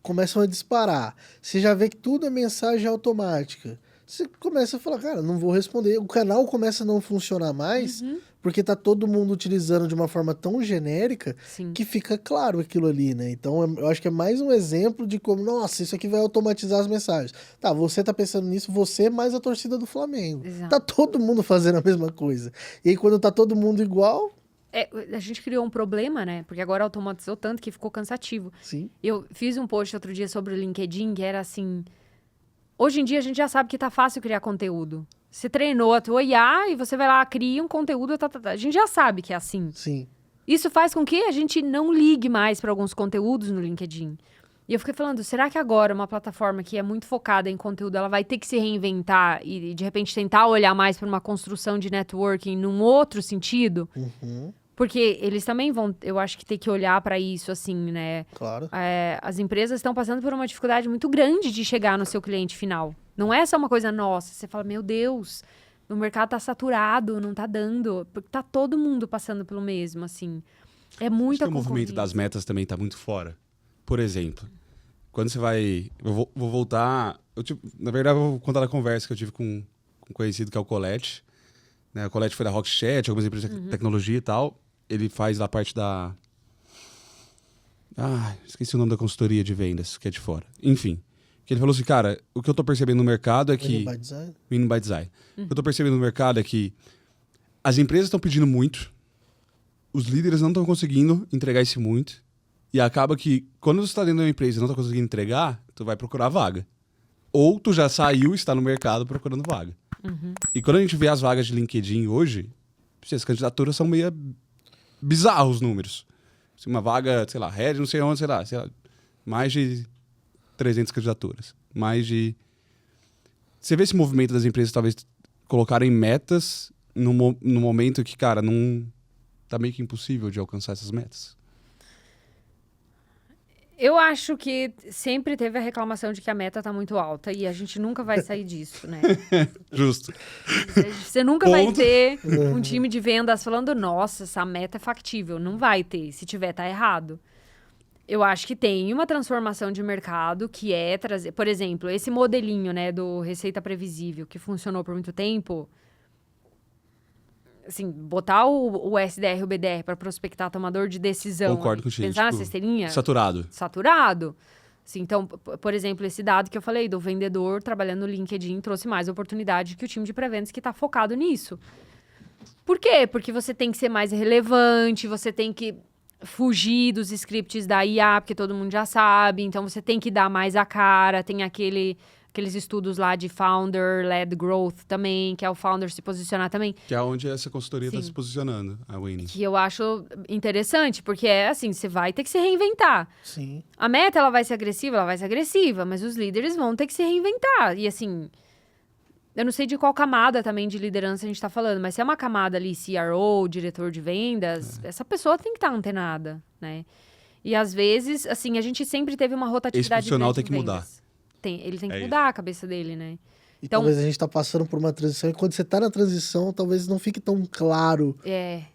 começam a disparar. Você já vê que tudo é mensagem automática. Você começa a falar, cara, não vou responder. O canal começa a não funcionar mais, porque tá todo mundo utilizando de uma forma tão genérica Sim. que fica claro aquilo ali, né? Então, eu acho que é mais um exemplo de como, nossa, isso aqui vai automatizar as mensagens. Tá, você tá pensando nisso, você mais a torcida do Flamengo. Exato. Tá todo mundo fazendo a mesma coisa. E aí, quando tá todo mundo igual, a gente criou um problema, né? Porque agora automatizou tanto que ficou cansativo. Sim. Eu fiz um post outro dia sobre o LinkedIn, que era assim... Hoje em dia, a gente já sabe que tá fácil criar conteúdo. Você treinou a tua IA e você vai lá, cria um conteúdo... A gente já sabe que é assim. Sim. Isso faz com que a gente não ligue mais para alguns conteúdos no LinkedIn. E eu fiquei falando, será que agora uma plataforma que é muito focada em conteúdo, ela vai ter que se reinventar e de repente tentar olhar mais para uma construção de networking num outro sentido? Uhum. Porque eles também vão, eu acho que ter que olhar para isso, assim, né? Claro. As empresas estão passando por uma dificuldade muito grande de chegar no seu cliente final. Não é só uma coisa nossa. Você fala, meu Deus, o mercado tá saturado, não tá dando. Porque tá todo mundo passando pelo mesmo, assim. É Acho muita que o movimento das metas também tá muito fora. Por exemplo, quando você vai... Eu vou voltar... na verdade, eu vou contar a conversa que eu tive com um conhecido que é o Colette. Né? O Colette foi da Rockchat, algumas empresas de tecnologia e tal. Ele faz a parte da... esqueci o nome da consultoria de vendas, que é de fora. Enfim, que ele falou assim, cara, o que eu tô percebendo no mercado é que... Winning by Design. O que eu tô percebendo no mercado é que as empresas estão pedindo muito, os líderes não estão conseguindo entregar esse muito, e acaba que, quando você está dentro de uma empresa e não está conseguindo entregar, tu vai procurar vaga. Ou tu já saiu e está no mercado procurando vaga. E quando a gente vê as vagas de LinkedIn hoje, as candidaturas são meio bizarros os números. Uma vaga, sei lá, Red, não sei onde, sei lá, mais de 300 candidaturas. Mais de... Você vê esse movimento das empresas talvez colocarem metas no momento que, cara, não... Tá meio que impossível de alcançar essas metas. Eu acho que sempre teve a reclamação de que a meta tá muito alta e a gente nunca vai sair disso, né? Justo. Você nunca vai ter um time de vendas falando, nossa, essa meta é factível. Não vai ter. Se tiver, tá errado. Eu acho que tem uma transformação de mercado que é trazer... Por exemplo, esse modelinho, né, do Receita Previsível, que funcionou por muito tempo... Assim, botar o SDR e o BDR para prospectar tomador de decisão. Concordo contigo. Pensar na cesteirinha. Saturado. Assim, então, por exemplo, esse dado que eu falei do vendedor trabalhando no LinkedIn trouxe mais oportunidade que o time de pré-vendas que está focado nisso. Por quê? Porque você tem que ser mais relevante, você tem que fugir dos scripts da IA, porque todo mundo já sabe. Então, você tem que dar mais a cara. Tem aqueles estudos lá de Founder-led Growth também, que é o Founder se posicionar também. Que é onde essa consultoria está se posicionando, a Winning. Que eu acho interessante, porque é assim, você vai ter que se reinventar. Sim. A meta, ela vai ser agressiva, mas os líderes vão ter que se reinventar. E assim, eu não sei de qual camada também de liderança a gente tá falando, mas se é uma camada ali, CRO, diretor de vendas, essa pessoa tem que estar antenada, né? E às vezes, assim, a gente sempre teve uma rotatividade esse profissional grande tem que em mudar. vendas. Ele tem que mudar a cabeça dele, né? E Então, talvez a gente tá passando por uma transição, e quando você tá na transição, talvez não fique tão claro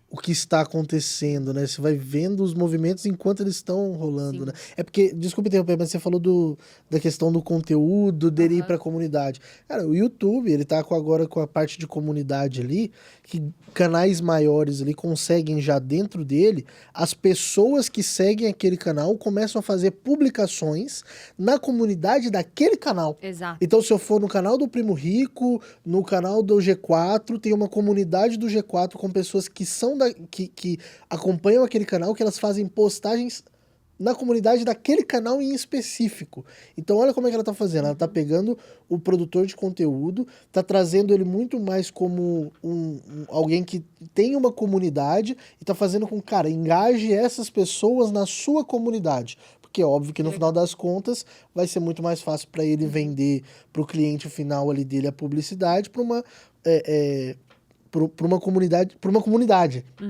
o que está acontecendo, né? Você vai vendo os movimentos enquanto eles estão rolando, Sim. né? É porque, desculpa interromper, mas você falou da questão do conteúdo, dele ir pra comunidade. Cara, o YouTube, ele tá agora com a parte de comunidade ali, que canais maiores ali conseguem já dentro dele, as pessoas que seguem aquele canal começam a fazer publicações na comunidade daquele canal. Exato. Então, se eu for no canal do Primo Rico, no canal do G4, tem uma comunidade do G4 com pessoas que são que acompanham aquele canal, que elas fazem postagens na comunidade daquele canal em específico. Então, olha como é que ela tá fazendo. Ela tá pegando o produtor de conteúdo, tá trazendo ele muito mais como alguém que tem uma comunidade e tá fazendo com, cara, engaje essas pessoas na sua comunidade. Porque é óbvio que no final das contas vai ser muito mais fácil para ele vender para o cliente final ali dele a publicidade para uma comunidade,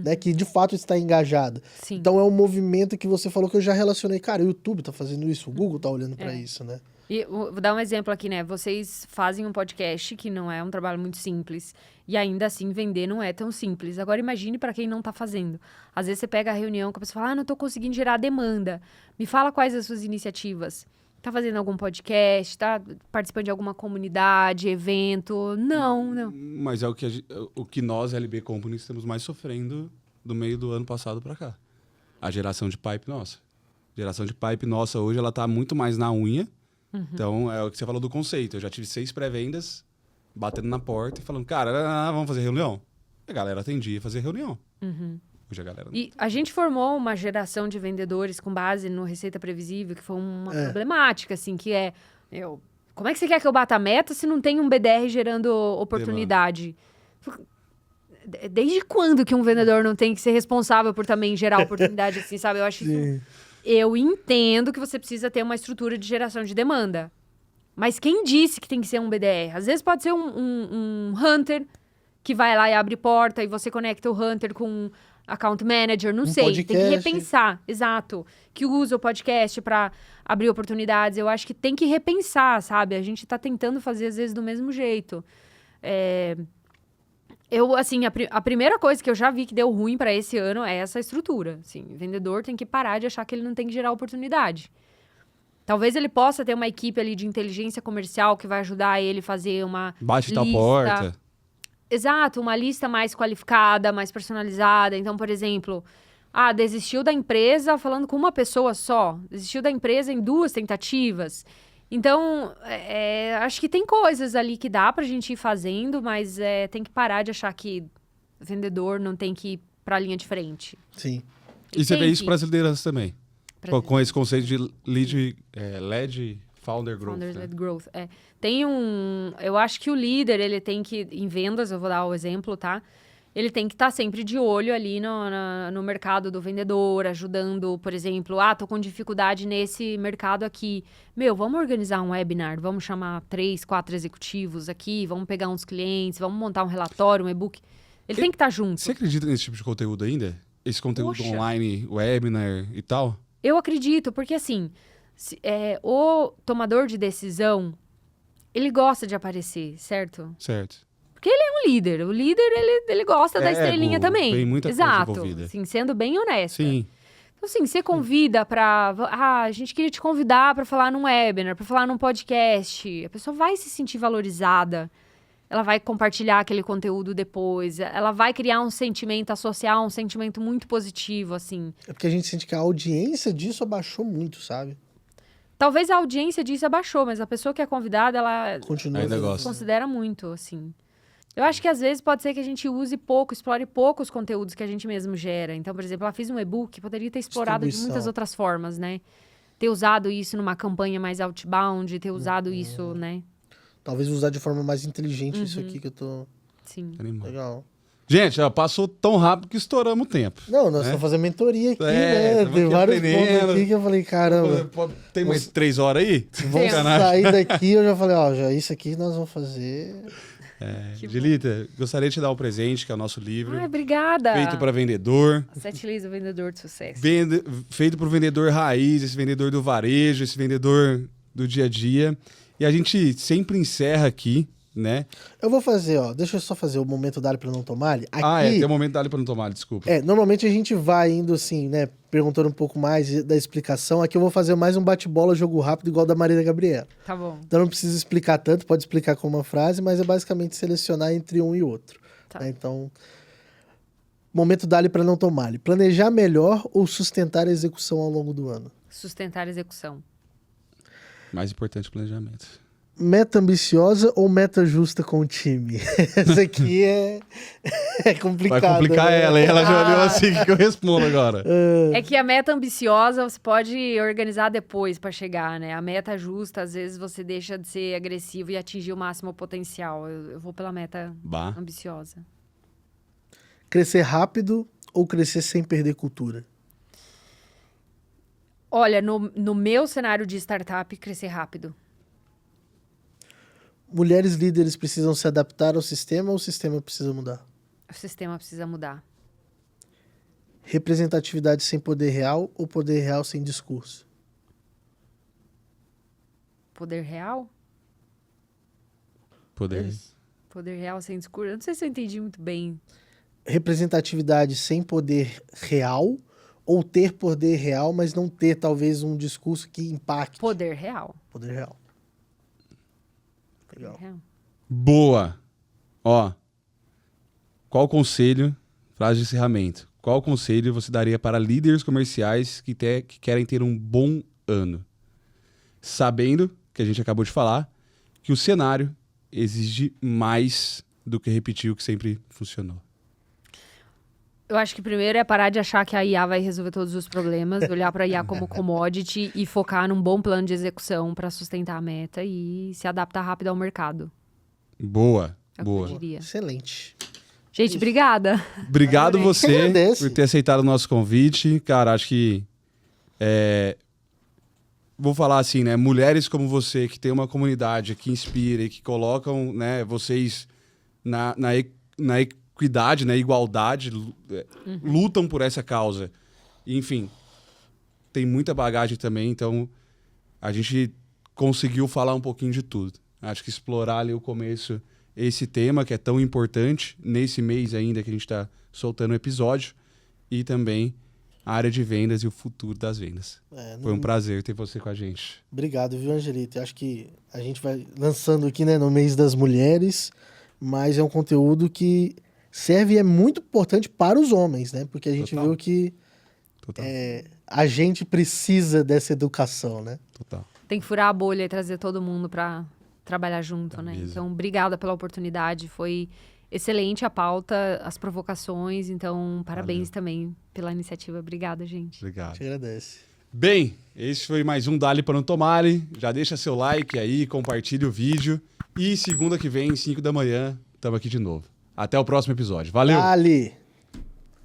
né, que de fato está engajada. Sim. Então é um movimento que você falou que eu já relacionei. Cara, o YouTube tá fazendo isso, o Google tá olhando para isso, né? E vou dar um exemplo aqui, né? Vocês fazem um podcast que não é um trabalho muito simples. E ainda assim, vender não é tão simples. Agora, imagine para quem não tá fazendo. Às vezes você pega a reunião que a pessoa fala, não tô conseguindo gerar demanda. Me fala quais as suas iniciativas. Tá fazendo algum podcast? Tá participando de alguma comunidade, evento? Não. Mas é o que nós, LB Company, estamos mais sofrendo do meio do ano passado para cá. A geração de pipe nossa. A geração de pipe nossa hoje, ela tá muito mais na unha. Então, é o que você falou do conceito. Eu já tive 6 pré-vendas batendo na porta e falando, cara, vamos fazer reunião? E a galera atendia a fazer reunião. Hoje a galera... E a gente formou uma geração de vendedores com base no Receita Previsível, que foi uma problemática, assim, que é... como é que você quer que eu bata a meta se não tem um BDR gerando oportunidade? Desde quando que um vendedor não tem que ser responsável por também gerar oportunidade, assim, sabe? Eu acho isso... Eu entendo que você precisa ter uma estrutura de geração de demanda. Mas quem disse que tem que ser um BDR? Às vezes pode ser um hunter que vai lá e abre porta e você conecta o hunter com account manager, não sei. Podcast. Tem que repensar, exato. Que usa o podcast para abrir oportunidades. Eu acho que tem que repensar, sabe? A gente tá tentando fazer às vezes do mesmo jeito. A primeira coisa que eu já vi que deu ruim para esse ano é essa estrutura. Assim, o vendedor tem que parar de achar que ele não tem que gerar oportunidade. Talvez ele possa ter uma equipe ali de inteligência comercial que vai ajudar ele a fazer uma Bate lista. tal porta. Exato, uma lista mais qualificada, mais personalizada. Então, por exemplo, desistiu da empresa falando com uma pessoa só. Desistiu da empresa em 2 tentativas. Então, acho que tem coisas ali que dá pra gente ir fazendo, mas tem que parar de achar que vendedor não tem que ir pra linha de frente. Sim. E você vê isso para as lideranças também. Com esse conceito de LED Founder Growth. Founders né? Led Growth. Eu acho que o líder, ele tem que, em vendas, eu vou dar o exemplo, tá? Ele tem que estar sempre de olho ali no mercado do vendedor, ajudando, por exemplo, tô com dificuldade nesse mercado aqui. Vamos organizar um webinar, vamos chamar 3, 4 executivos aqui, vamos pegar uns clientes, vamos montar um relatório, um e-book. Ele tem que estar junto. Você acredita nesse tipo de conteúdo ainda? Esse conteúdo Poxa. online, webinar e tal? Eu acredito, porque assim, o tomador de decisão, ele gosta de aparecer, certo? Certo. Porque ele é um líder. O líder, ele gosta da estrelinha também. Tem muita coisa Exato. envolvida. Assim, sendo bem honesto. Sim. Então, assim, você convida pra... a gente queria te convidar pra falar num webinar, pra falar num podcast. A pessoa vai se sentir valorizada. Ela vai compartilhar aquele conteúdo depois. Ela vai criar um sentimento, associar um sentimento muito positivo, assim. É porque a gente sente que a audiência disso abaixou muito, sabe? Talvez a audiência disso abaixou, mas a pessoa que é convidada, ela Continua. Ainda fazendo. gosta. considera muito, assim. Eu acho que às vezes pode ser que a gente use pouco, explore pouco os conteúdos que a gente mesmo gera. Então, por exemplo, ela fez um e-book, poderia ter explorado de Distribuição. muitas outras formas, né? Ter usado isso numa campanha mais outbound, ter usado isso, né? Talvez usar de forma mais inteligente isso aqui que eu tô... Sim. Animal. Legal. Gente, passou tão rápido que estouramos o tempo. Não, nós estamos fazendo mentoria aqui, né? estamos Tem aqui vários aprendendo. pontos aqui que eu falei, caramba. Tem mais 3 horas aí? Vamos Sacanagem. sair daqui, eu já falei, já isso aqui nós vamos fazer. Que bom. Angelita, gostaria de te dar um presente, que é o nosso livro. Ai, obrigada. Feito para vendedor. 7 leis do vendedor de sucesso. Feito para o vendedor raiz, esse vendedor do varejo, esse vendedor do dia a dia. E a gente sempre encerra aqui, né? Eu vou fazer, deixa eu só fazer o momento dali para não tomar. Aqui, tem um momento dali para não tomar, desculpa. normalmente a gente vai indo assim, né, perguntando um pouco mais da explicação. Aqui eu vou fazer mais um bate-bola, jogo rápido, igual da Marília Gabriela. Tá bom. Então não precisa explicar tanto, pode explicar com uma frase, mas é basicamente selecionar entre um e outro. Tá. Né? Então, momento dali para não tomar. Planejar melhor ou sustentar a execução ao longo do ano? Sustentar a execução. Mais importante, o planejamento. Meta ambiciosa ou meta justa com o time? Essa aqui é complicada. Vai complicar né? ela, e ela já olhou assim, o que eu respondo agora? É que a meta ambiciosa você pode organizar depois para chegar, né? A meta justa, às vezes você deixa de ser agressivo e atingir o máximo potencial. Eu vou pela meta Bah. ambiciosa. Crescer rápido ou crescer sem perder cultura? Olha, no meu cenário de startup, crescer rápido. Mulheres líderes precisam se adaptar ao sistema ou o sistema precisa mudar? O sistema precisa mudar. Representatividade sem poder real ou poder real sem discurso? Poder real? Poder. Poder real sem discurso? Eu não sei se eu entendi muito bem. Representatividade sem poder real ou ter poder real, mas não ter talvez um discurso que impacte? Poder real. Poder real. Legal. Poder real. Boa. Ó, qual conselho, frase de encerramento, qual conselho você daria para líderes comerciais que querem ter um bom ano? Sabendo, que a gente acabou de falar, que o cenário exige mais do que repetir o que sempre funcionou. Eu acho que primeiro é parar de achar que a IA vai resolver todos os problemas, olhar para a IA como commodity e focar num bom plano de execução para sustentar a meta e se adaptar rápido ao mercado. Boa, É o boa. que eu diria. Excelente. Gente, obrigada. Obrigado você agradeço. por ter aceitado o nosso convite. Cara, acho que... Vou falar assim, né? Mulheres como você, que tem uma comunidade que inspira e que colocam, né, vocês na equidade, na igualdade, lutam por essa causa. E, enfim, tem muita bagagem também, então a gente conseguiu falar um pouquinho de tudo. Acho que explorar ali o começo esse tema que é tão importante nesse mês ainda que a gente está soltando o episódio e também a área de vendas e o futuro das vendas. Foi um prazer ter você com a gente. Obrigado, viu, Angelita? Eu acho que a gente vai lançando aqui, né, no mês das mulheres, mas é um conteúdo que serve e é muito importante para os homens, né? Porque a gente Total. viu que Total. a gente precisa dessa educação, né? Total. Tem que furar a bolha e trazer todo mundo para trabalhar junto, Tá né? mesmo. Então, obrigada pela oportunidade. Foi excelente a pauta, as provocações. Então, parabéns também pela iniciativa. Obrigada, gente. Obrigado. Te agradece. Bem, esse foi mais um Dali para não Tomare. Já deixa seu like aí, compartilha o vídeo. E segunda que vem, 5 da manhã, estamos aqui de novo. Até o próximo episódio. Valeu! Ali!